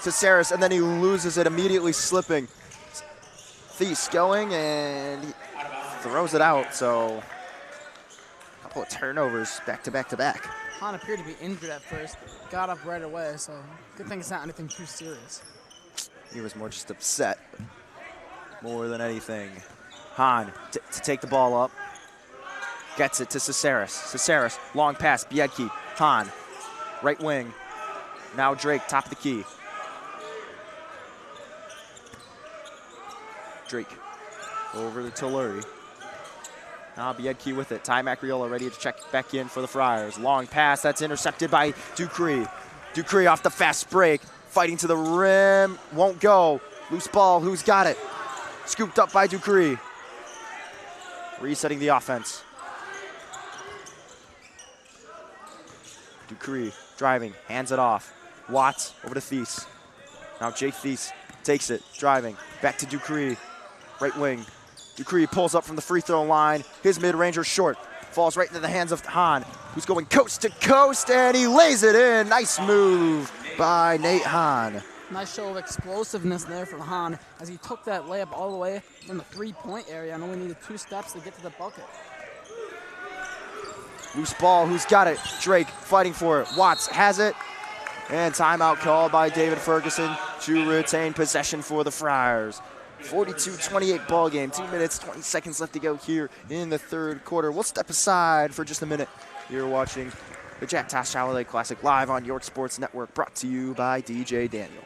Cesaris, and then he loses it, immediately slipping. Thies going, and he throws it out, so a couple of turnovers back-to-back-to-back. Hahn appeared to be injured at first, got up right away, so good thing it's not anything too serious. He was more just upset, more than anything. Hahn to take the ball up, gets it to Cesaris. Cesaris, long pass, Biedke, Hahn, right wing. Now Drake, top of the key. Drake over to Taluri. Now Biedke with it. Ty Macriola ready to check back in for the Friars. Long pass, that's intercepted by Dupree. Dupree off the fast break, fighting to the rim, won't go. Loose ball, who's got it? Scooped up by Dupree. Resetting the offense. Dupree driving, hands it off. Watts over to Thies. Now Jake Thies takes it, driving, back to Dupree. Right wing. Dupree pulls up from the free throw line. His mid-ranger short. Falls right into the hands of Hahn, who's going coast to coast, and he lays it in. Nice move by Nate Hahn. Nice show of explosiveness there from Hahn as he took that layup all the way from the 3-point area and only needed 2 steps to get to the bucket. Loose ball, who's got it? Drake fighting for it. Watts has it. And timeout called by David Ferguson to retain possession for the Friars. 42-28 ball game. 2 minutes, 20 seconds left to go here in the third quarter. We'll step aside for just a minute. You're watching the Jack Tosh Holiday Classic live on York Sports Network, brought to you by DJ Daniel.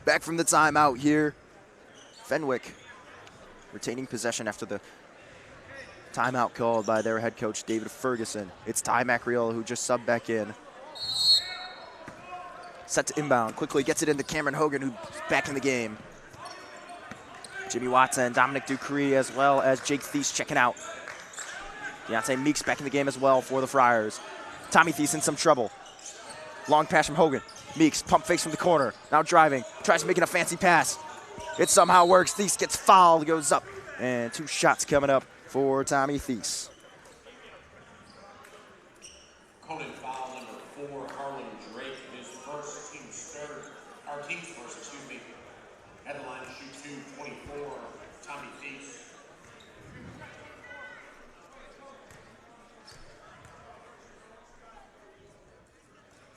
Back from the timeout here. Fenwick retaining possession after the timeout called by their head coach, David Ferguson. It's Ty Macriola who just subbed back in. Set to inbound, quickly gets it into Cameron Hogan, who's back in the game. Jimmy Watson, Dominic Ducree, as well as Jake Thies checking out. Deontay Meeks back in the game as well for the Friars. Tommy Thies in some trouble. Long pass from Hogan. Meeks, pump fakes from the corner, now driving, tries making a fancy pass. It somehow works. Thies gets fouled, goes up, and 2 shots coming up for Tommy Thies. Conant foul number 4, Harlan Drake, his first team start, our team's first, excuse me. At the line to shoot 2, 24, Tommy Thies.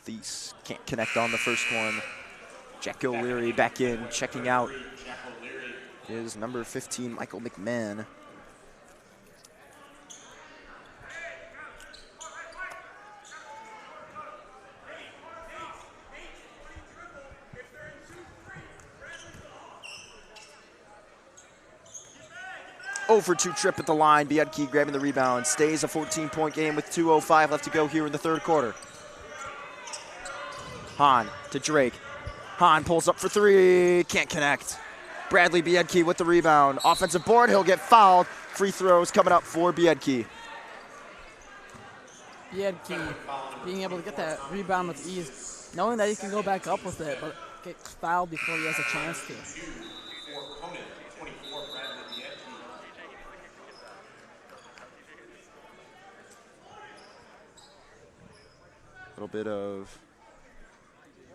Thies can't connect on the first one. Jack O'Leary back in, checking out is number 15, Michael McMahon. For 2 trip at the line. Biedke grabbing the rebound. Stays a 14-point game with 2:05 left to go here in the third quarter. Hahn to Drake. Hahn pulls up for 3. Can't connect. Bradley Biedke with the rebound. Offensive board. He'll get fouled. Free throws coming up for Biedke. Biedke being able to get that rebound with ease, knowing that he can go back up with it, but gets fouled before he has a chance to. A little bit of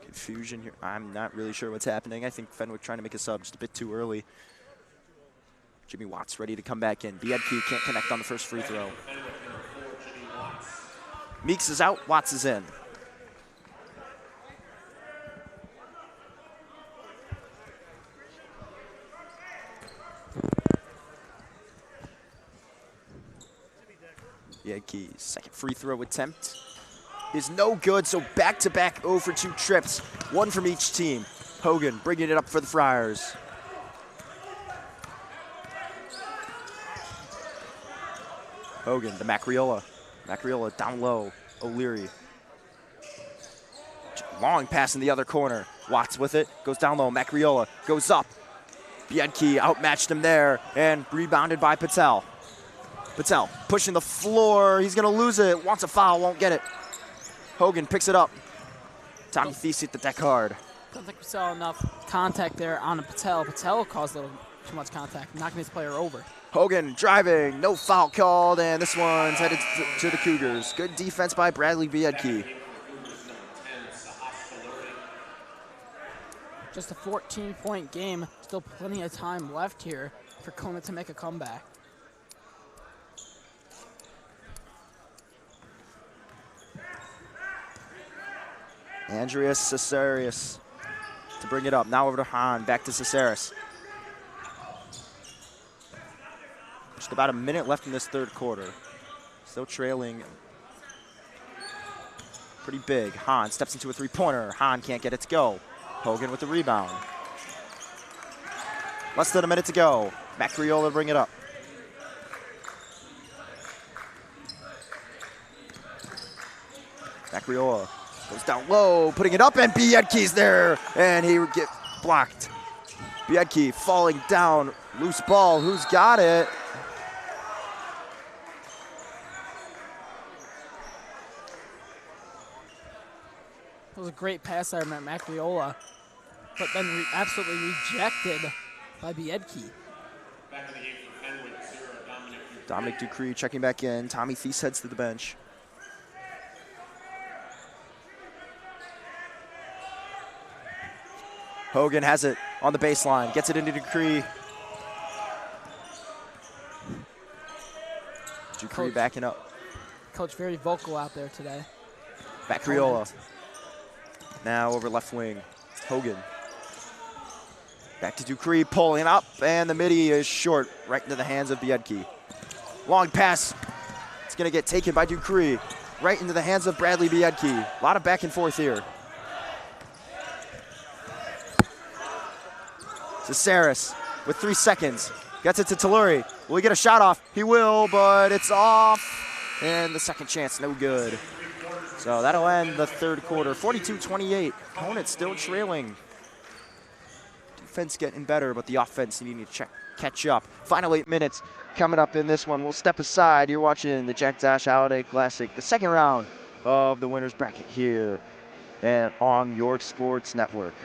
confusion here. I'm not really sure what's happening. I think Fenwick trying to make a sub just a bit too early. Jimmy Watts ready to come back in. Biedke can't connect on the first free throw. Meeks is out, Watts is in. Biedke's second free throw attempt is no good, so back-to-back 0 for 2 trips, 1 from each team. Hogan bringing it up for the Friars. Hogan to Macriola. Macriola down low, O'Leary. Long pass in the other corner. Watts with it, goes down low, Macriola goes up. Biedke outmatched him there and rebounded by Patel. Patel pushing the floor, he's gonna lose it, wants a foul, won't get it. Hogan picks it up. Tommy Thies hit the deck hard. Don't think we saw enough contact there on Patel. Patel caused a little too much contact, knocking his player over. Hogan driving, no foul called, and this one's headed to the Cougars. Good defense by Bradley Biedke. Just a 14-point game, still plenty of time left here for Conant to make a comeback. Andreas Cesarius to bring it up. Now over to Hahn, back to Cesaris. Just about a minute left in this third quarter. Still trailing pretty big. Hahn steps into a 3-pointer. Hahn can't get it to go. Hogan with the rebound. Less than a minute to go. Macriola bring it up. Macriola goes down low, putting it up, and Biedke's there, and he would get blocked. Biedke falling down, loose ball, who's got it? It was a great pass there by Macriola, but then absolutely rejected by Biedke. Back in the game for Fenwick, 0, Dominic Dupree checking back in. Tommy Thies heads to the bench. Hogan has it on the baseline, gets it into Dupree. Dupree backing up. Coach very vocal out there today. Macriola. Now over left wing. Hogan. Back to Dupree, pulling up, and the midi is short, right into the hands of Biedke. Long pass. It's going to get taken by Dupree, right into the hands of Bradley Biedke. A lot of back and forth here. Caceres with 3 seconds. Gets it to Telluri. Will he get a shot off? He will, but it's off. And the second chance, no good. So that'll end the third quarter. 42-28. Conant still trailing. Defense getting better, but the offense needing to catch up. Final 8 minutes coming up in this one. We'll step aside. You're watching the Jack Tosh Holiday Classic, the second round of the winner's bracket here and on York Sports Network.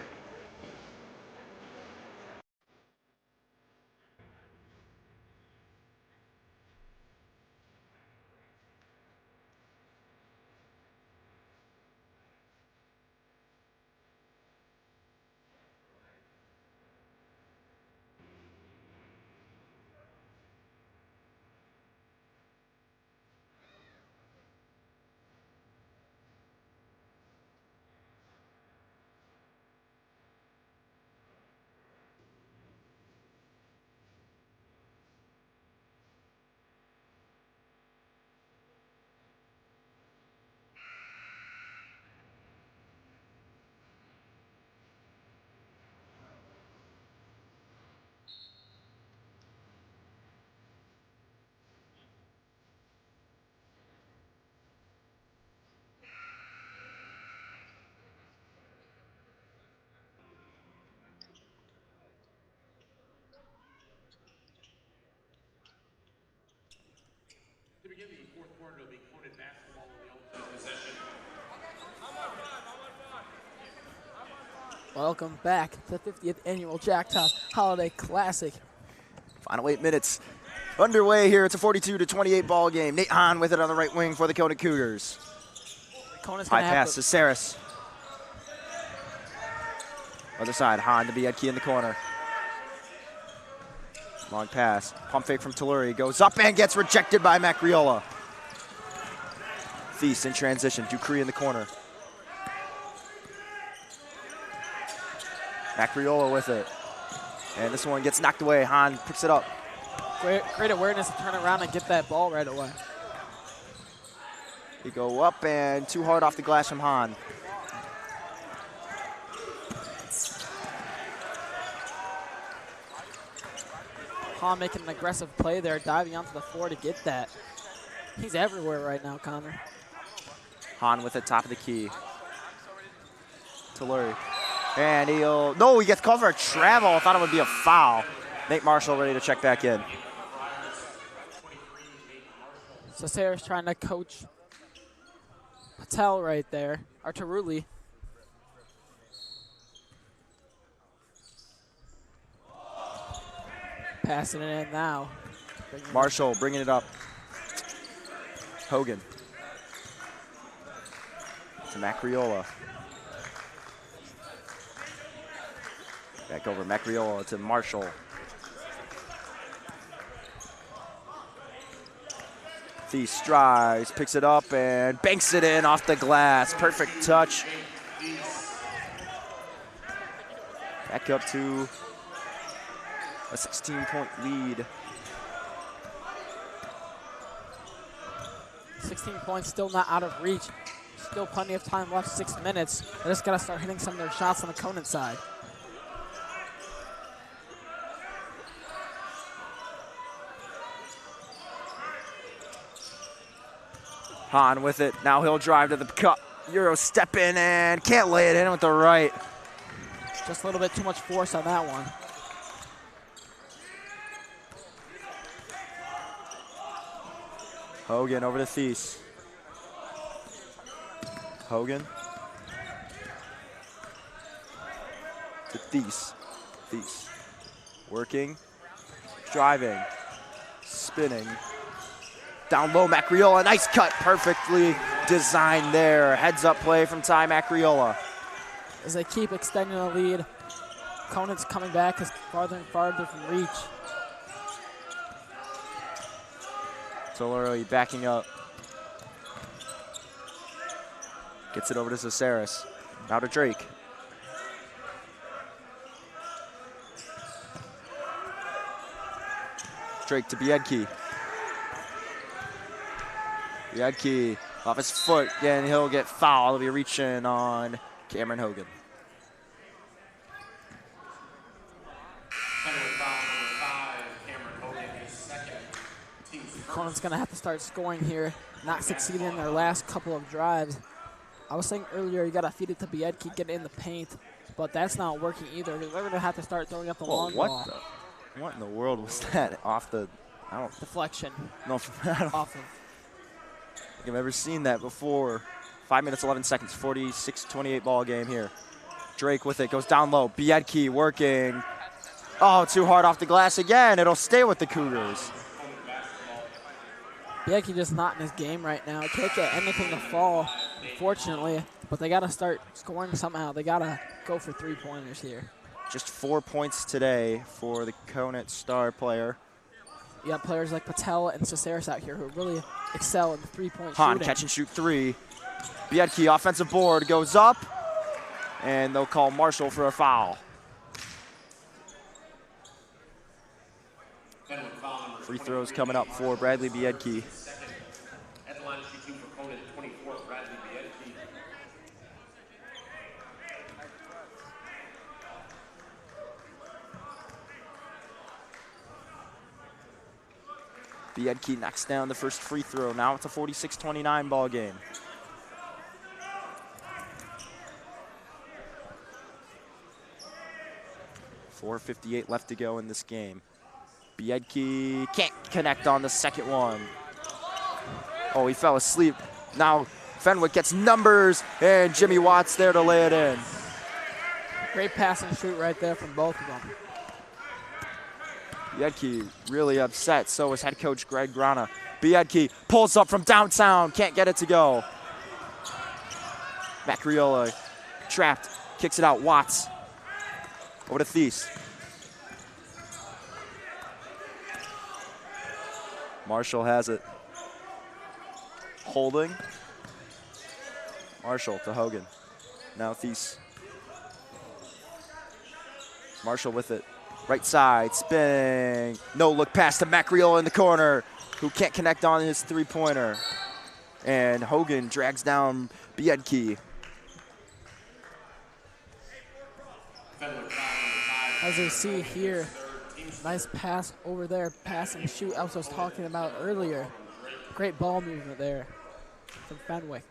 To begin the fourth quarter, it'll be Conant basketball in the opening possession. Welcome back to the 50th annual Jack Tosh Holiday Classic. Final 8 minutes underway here. It's a 42-28 ball game. Nate Hahn with it on the right wing for the Conant Cougars. Conant's High gonna pass to Saris. Other side, Hahn to Biedke in the corner. Long pass. Pump fake from Telluri. Goes up and gets rejected by Macriola. Thies in transition. Dupree in the corner. Macriola with it. And this one gets knocked away. Hahn picks it up. Great awareness to turn around and get that ball right away. They go up and too hard off the glass from Hahn. Hahn making an aggressive play there, diving onto the floor to get that. He's everywhere right now, Connor. Hahn with the top of the key. Telluri. And he'll, no, he gets called for a travel. I thought it would be a foul. Nate Marshall ready to check back in. So Sarah's trying to coach Patel right there, or Taruli. Passing it in now. Marshall bringing it up. Hogan. To Macriola. Back over Macriola to Marshall. Thies strides, picks it up, and banks it in off the glass. Perfect touch. Back up to a 16-point lead. 16 points, still not out of reach. Still plenty of time left, 6 minutes. They just got to start hitting some of their shots on the Conant side. Hahn with it. Now he'll drive to the cup. Euro step in and can't lay it in with the right. Just a little bit too much force on that one. Hogan over to Thies. Hogan. to Thies. Thies working, driving, spinning. Down low, Macriola, nice cut, perfectly designed there. Heads up play from Ty Macriola. As they keep extending the lead, Conant's coming back as farther and farther from reach. Tolori backing up. Gets it over to Caceres. Now to Drake. Drake to Biedke. Biedke off his foot, and he'll get fouled. He'll be reaching on Cameron Hogan. Conant's going to have to start scoring here, not succeeding in their last couple of drives. I was saying earlier you got to feed it to Biedke, get it in the paint, but that's not working either. They're going to have to start throwing up the long ball. What in the world was that off the, deflection. No, I don't off of. think I've ever seen that before. 5 minutes, 11 seconds, 46-28 ball game here. Drake with it, goes down low. Biedke working. Oh, too hard off the glass again. It'll stay with the Cougars. Biedke just not in his game right now. Can't get anything to fall, unfortunately, but they got to start scoring somehow. They got to go for three-pointers here. Just 4 points today for the Conant star player. You got players like Patel and Caceres out here who really excel in the three-point Han, shooting. catch and shoot three. Biedke, offensive board, goes up, and they'll call Marshall for a foul. Free throws coming up for Bradley Biedke. At the line of shoot 2 for Conant, 24, Bradley Biedke. Biedke knocks down the first free throw. Now it's a 46-29 ball game. .458 left to go in this game. Biedke can't connect on the second one. Oh, he fell asleep. Now Fenwick gets numbers, and Jimmy Watts there to lay it in. Great pass and shoot right there from both of them. Biedke really upset, so is head coach Greg Grana. Biedke pulls up from downtown, can't get it to go. Macriola trapped, kicks it out, Watts. Over to Thies. Marshall has it. Holding. Marshall to Hogan. Now Thies. Marshall with it. Right side, spinning. No look pass to Macriola in the corner, who can't connect on his three-pointer. And Hogan drags down Biedke. As you see here, nice pass over there, pass and shoot I was talking about earlier. Great ball movement there from Fenwick.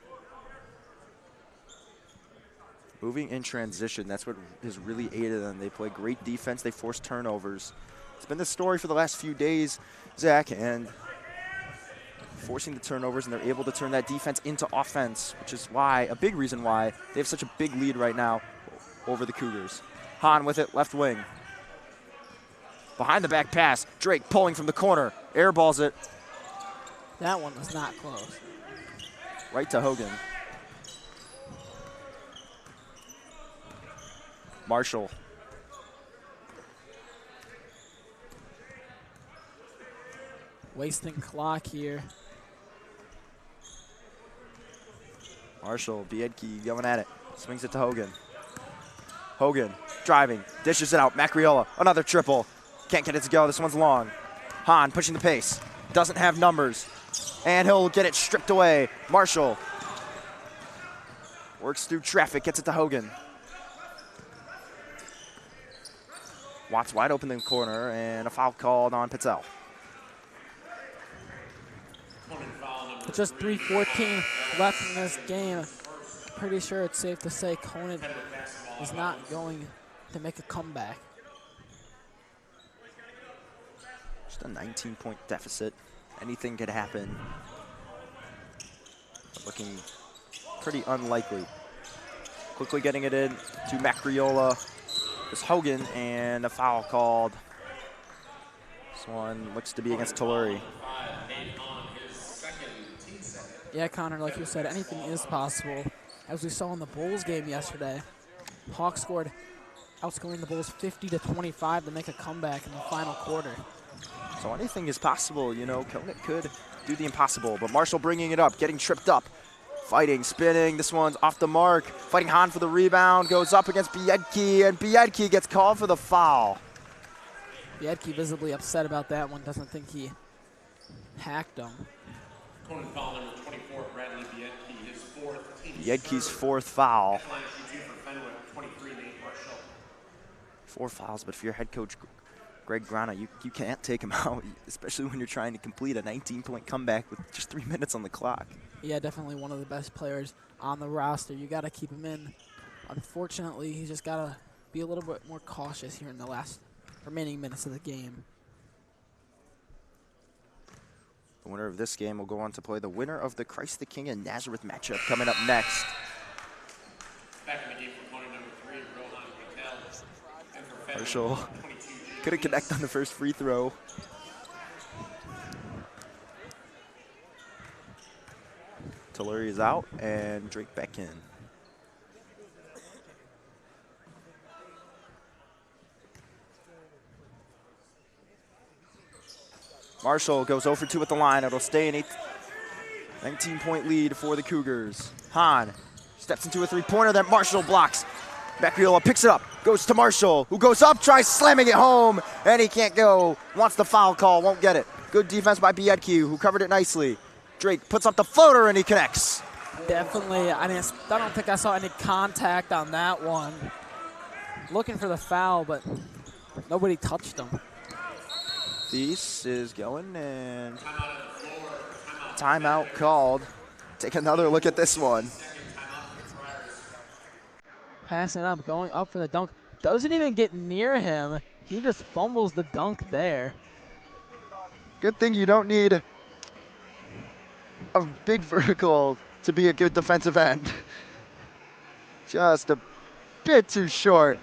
Moving in transition, that's what has really aided them. They play great defense, they force turnovers. It's been the story for the last few days, Zach, and forcing the turnovers, and they're able to turn that defense into offense, which is why, a big reason why, they have such a big lead right now over the Cougars. Han with it, left wing. Behind the back pass, Drake pulling from the corner, airballs it. That one was not close. Right to Hogan. Marshall. Wasting clock here. Marshall, Biedke going at it. Swings it to Hogan. Hogan driving, dishes it out. Macriola, another triple. Can't get it to go, this one's long. Han pushing the pace, doesn't have numbers. And he'll get it stripped away. Marshall works through traffic, gets it to Hogan. Watts wide open in the corner, and a foul called on Patel. With just 3:14 left in this game, pretty sure it's safe to say Conant is not going to make a comeback. Just a 19-point deficit. Anything could happen. Looking pretty unlikely. Quickly getting it in to Macriola. is Hogan, and a foul called. This one looks to be against Telluri. Yeah, Connor, like you said, anything is possible. As we saw in the Bulls game yesterday, Hawks outscoring the Bulls 50-25 to make a comeback in the final quarter. So anything is possible, you know. Conant could do the impossible, but Marshall bringing it up, getting tripped up, fighting, spinning. This one's off the mark. Fighting Hahn for the rebound, goes up against Biedke, and Biedke gets called for the foul. Biedke visibly upset about that one, doesn't think he hacked him. Conant foul number 24, Bradley Biedke, his fourth, team Biedke's fourth foul. At the line to shoot 2 for Fenwick, 23, Nate Marshall. 4 fouls, but if you're head coach Greg Grana, you can't take him out, especially when you're trying to complete a 19-point comeback with just 3 minutes on the clock. Yeah, definitely one of the best players on the roster. You got to keep him in. Unfortunately, he's just got to be a little bit more cautious here in the last remaining minutes of the game. The winner of this game will go on to play the winner of the Christ the King and Nazareth matchup coming up next. Back in the game for opponent number 3, Rohan Patel. And for Fenwick, Marshall 22, couldn't connect on the first free throw. Telluri is out, and Drake back in. Marshall goes 0 for 2 at the line. It'll stay an 19-point lead for the Cougars. Hahn steps into a three-pointer that Marshall blocks. Macriola picks it up, goes to Marshall, who goes up, tries slamming it home, and he can't go. Wants the foul call, won't get it. Good defense by Biedke, who covered it nicely. Drake puts up the floater, and he connects. Definitely. I don't think I saw any contact on that one. Looking for the foul, but nobody touched him. Thies is going, and timeout called. Take another look at this one. Passing up, going up for the dunk. Doesn't even get near him. He just fumbles the dunk there. Good thing you don't need a big vertical to be a good defensive end. Just a bit too short.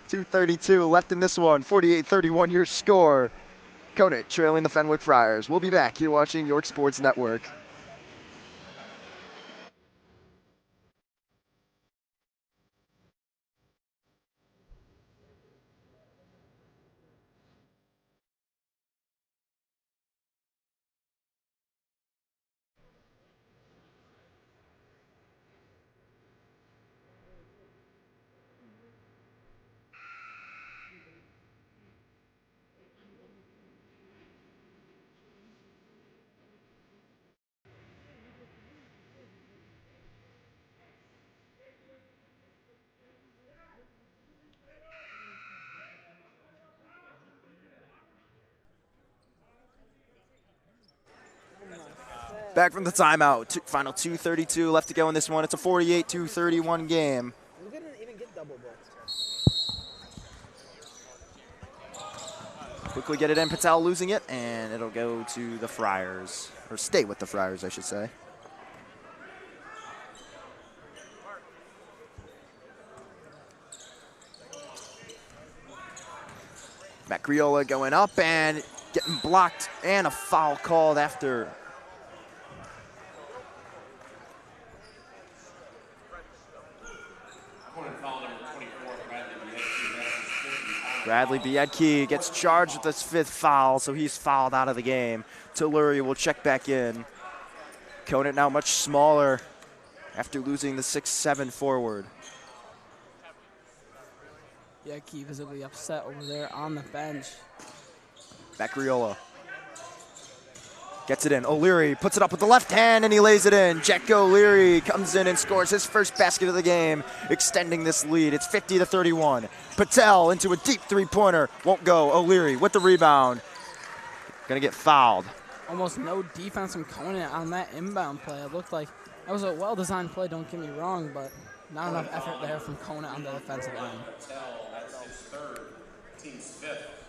2:32 left in this one. 48-31 your score. Conant trailing the Fenwick Friars. We'll be back. You're watching York Sports Network. Back from the timeout. Final 2:32 left to go in this one. It's a 48-31 game. We didn't even get double booked. Quickly get it in. Patel losing it, and it'll go to the Friars. Or stay with the Friars, I should say. Macriola going up and getting blocked, and a foul called after. Bradley Biedke gets charged with his 5th foul, so he's fouled out of the game. Telluri will check back in. Conant now much smaller after losing the 6'7" forward. Biedke visibly upset over there on the bench. Macriola gets it in. O'Leary puts it up with the left hand, and he lays it in. Jack O'Leary comes in and scores his first basket of the game, extending this lead. It's 50-31. Patel into a deep three-pointer. Won't go. O'Leary with the rebound. Gonna get fouled. Almost no defense from Conant on that inbound play. It looked like that was a well-designed play, don't get me wrong, but not enough effort there from Conant on the defensive end. That's his 3rd, team's 5th.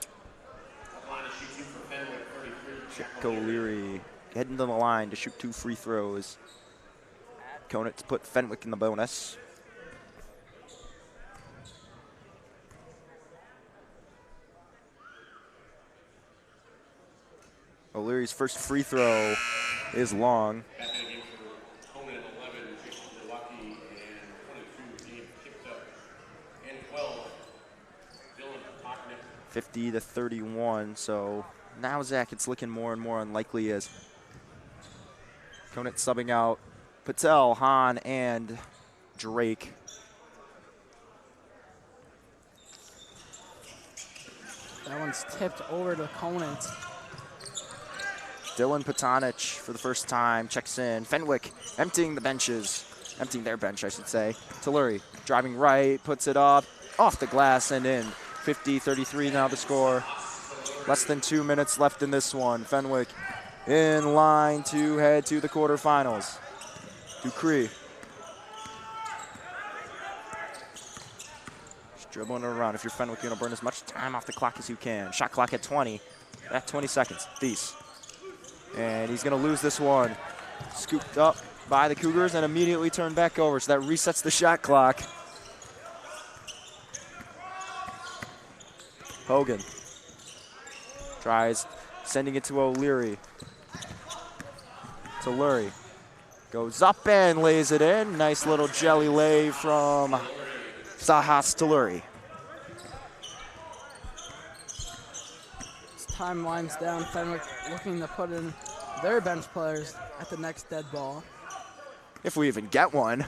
Line to shoot 2 for Fenwick, 33. Jack O'Leary heading to the line to shoot 2 free throws. Conant to put Fenwick in the bonus. O'Leary's first free throw is long. Back in the game for Conant 11, Lucky, and 22 game kicked up, and 12. Dylan Hocknett. 50 to 31. So now, Zach, it's looking more and more unlikely as Conant subbing out Patel, Hahn, and Drake. That one's tipped over to Conant. Dylan Patanich for the first time checks in. Fenwick emptying the benches, emptying their bench, I should say. Telluri driving right, puts it up, off the glass and in. 50-33 now the score. Less than 2 minutes left in this one. Fenwick in line to head to the quarterfinals. Dupree. Just dribbling it around. If you're Fenwick, you're going to burn as much time off the clock as you can. Shot clock at 20. At 20 seconds. Thies. And he's going to lose this one. Scooped up by the Cougars and immediately turned back over. So that resets the shot clock. Hogan tries sending it to O'Leary. Telluri goes up and lays it in. Nice little jelly lay from Sahas Telluri. As time winds down, Fenwick looking to put in their bench players at the next dead ball. If we even get one.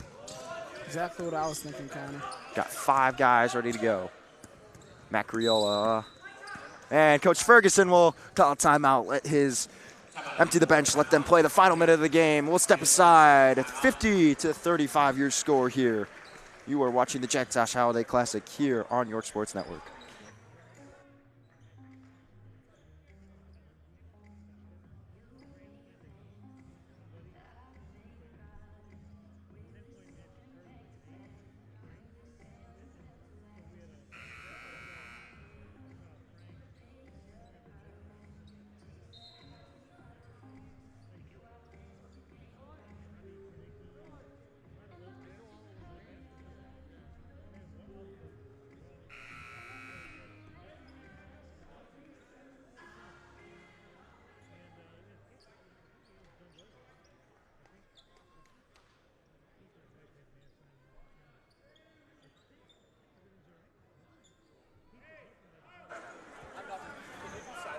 Exactly what I was thinking, Connor. Got 5 guys ready to go. Macriola. And Coach Ferguson will call a timeout. Let his empty the bench. Let them play the final minute of the game. We'll step aside. 50-35 your score here. You are watching the Jack Tosh Holiday Classic here on York Sports Network.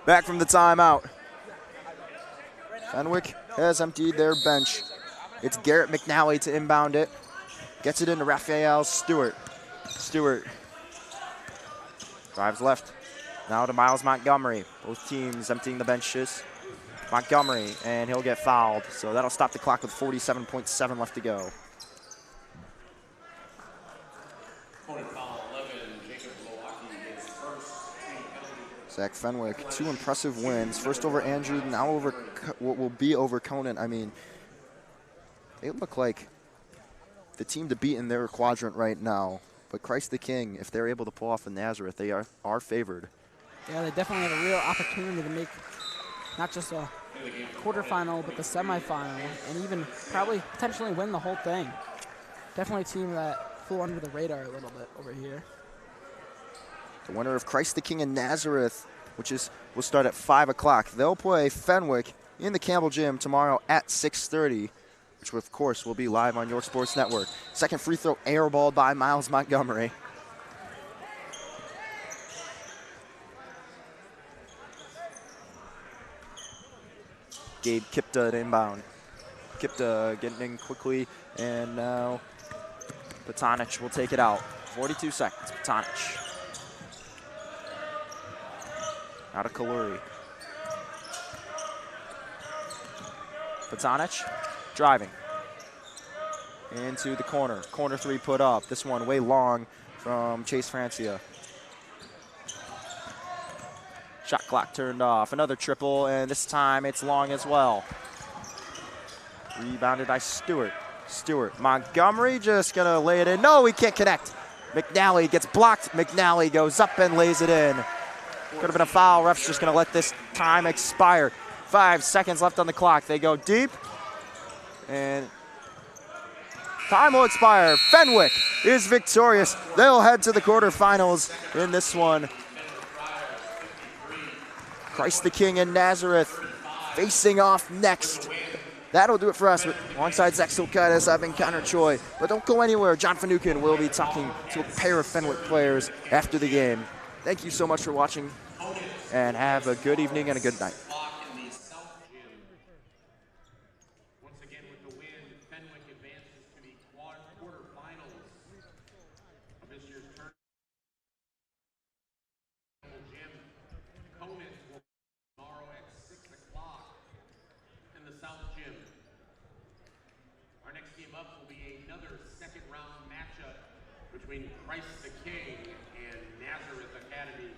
Back from the timeout. Fenwick has emptied their bench. It's Garrett McNally to inbound it. Gets it into Raphael Stewart. Stewart drives left. Now to Miles Montgomery. Both teams emptying the benches. Montgomery, and he'll get fouled. So that'll stop the clock with 47.7 left to go. Zach Fenwick, 2 impressive wins. First over Andrew, now over what will be over Conant. I mean, they look like the team to beat in their quadrant right now. But Christ the King, if they're able to pull off the Nazareth, they are favored. Yeah, they definitely have a real opportunity to make not just a quarterfinal, but the semifinal, and even probably potentially win the whole thing. Definitely a team that flew under the radar a little bit over here. The winner of Christ the King and Nazareth, which will start at 5 o'clock. They'll play Fenwick in the Campbell Gym tomorrow at 6:30, which of course will be live on York Sports Network. Second free throw airballed by Miles Montgomery. Gabe Kipta at inbound. Kipta getting in quickly, and now Patanich will take it out. 42 seconds, Patanich. Out of Kaluri. Patanich driving into the corner. Corner 3 put up. This one way long from Chase Francia. Shot clock turned off. Another triple, and this time it's long as well. Rebounded by Stewart. Montgomery just gonna lay it in. No, he can't connect. McNally gets blocked. McNally goes up and lays it in. Could have been a foul. Ref's just going to let this time expire. 5 seconds left on the clock. They go deep. And time will expire. Fenwick is victorious. They'll head to the quarterfinals in this one. Christ the King and Nazareth facing off next. That'll do it for us. Alongside Zach Silkaitis, I've been Connor Choi. But don't go anywhere. John Finucane will be talking to a pair of Fenwick players after the game. Thank you so much for watching, and have a good evening and a good night. Once again, with the win, Fenwick advances to the quarterfinals of this year's tournament. Gym. Conant will tomorrow at 6 o'clock in the South Gym. Our next game up will be another second-round matchup between Christ the King and Nazareth Academy.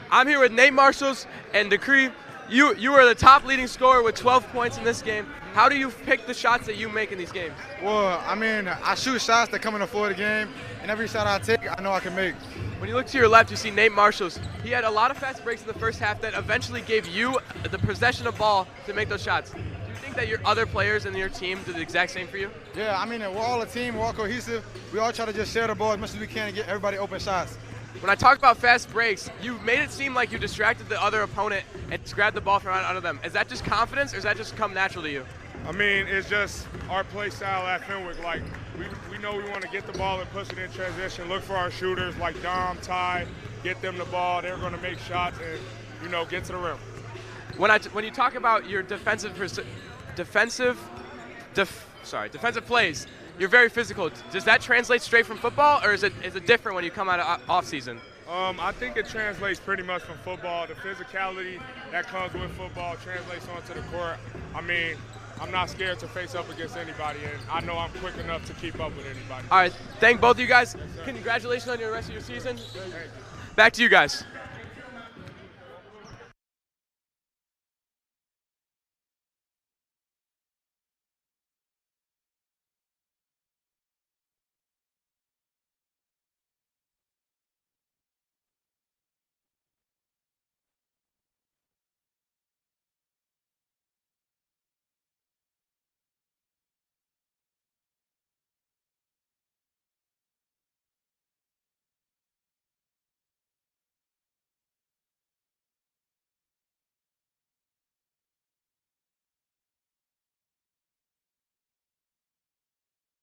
I'm here with Nate Marshalls and Decree. You are the top leading scorer with 12 points in this game. How do you pick the shots that you make in these games? Well, I mean, I shoot shots that come in before the game, and every shot I take, I know I can make. When you look to your left, you see Nate Marshalls. He had a lot of fast breaks in the first half that eventually gave you the possession of ball to make those shots. Do you think that your other players in your team do the exact same for you? Yeah, I mean, we're all a team, we're all cohesive. We all try to just share the ball as much as we can and get everybody open shots. When I talk about fast breaks, you made it seem like you distracted the other opponent and grabbed the ball from out of them. Is that just confidence, or does that just come natural to you? I mean, it's just our play style at Fenwick. Like, we know we want to get the ball and push it in transition, look for our shooters like Dom, Ty, get them the ball. They're going to make shots and, you know, get to the rim. When you talk about your defensive plays, you're very physical. Does that translate straight from football, or is it different when you come out of off season? I think it translates pretty much from football. The physicality that comes with football translates onto the court. I mean, I'm not scared to face up against anybody, and I know I'm quick enough to keep up with anybody. All right, thank both of you guys. Congratulations on the rest of your season. Back to you guys.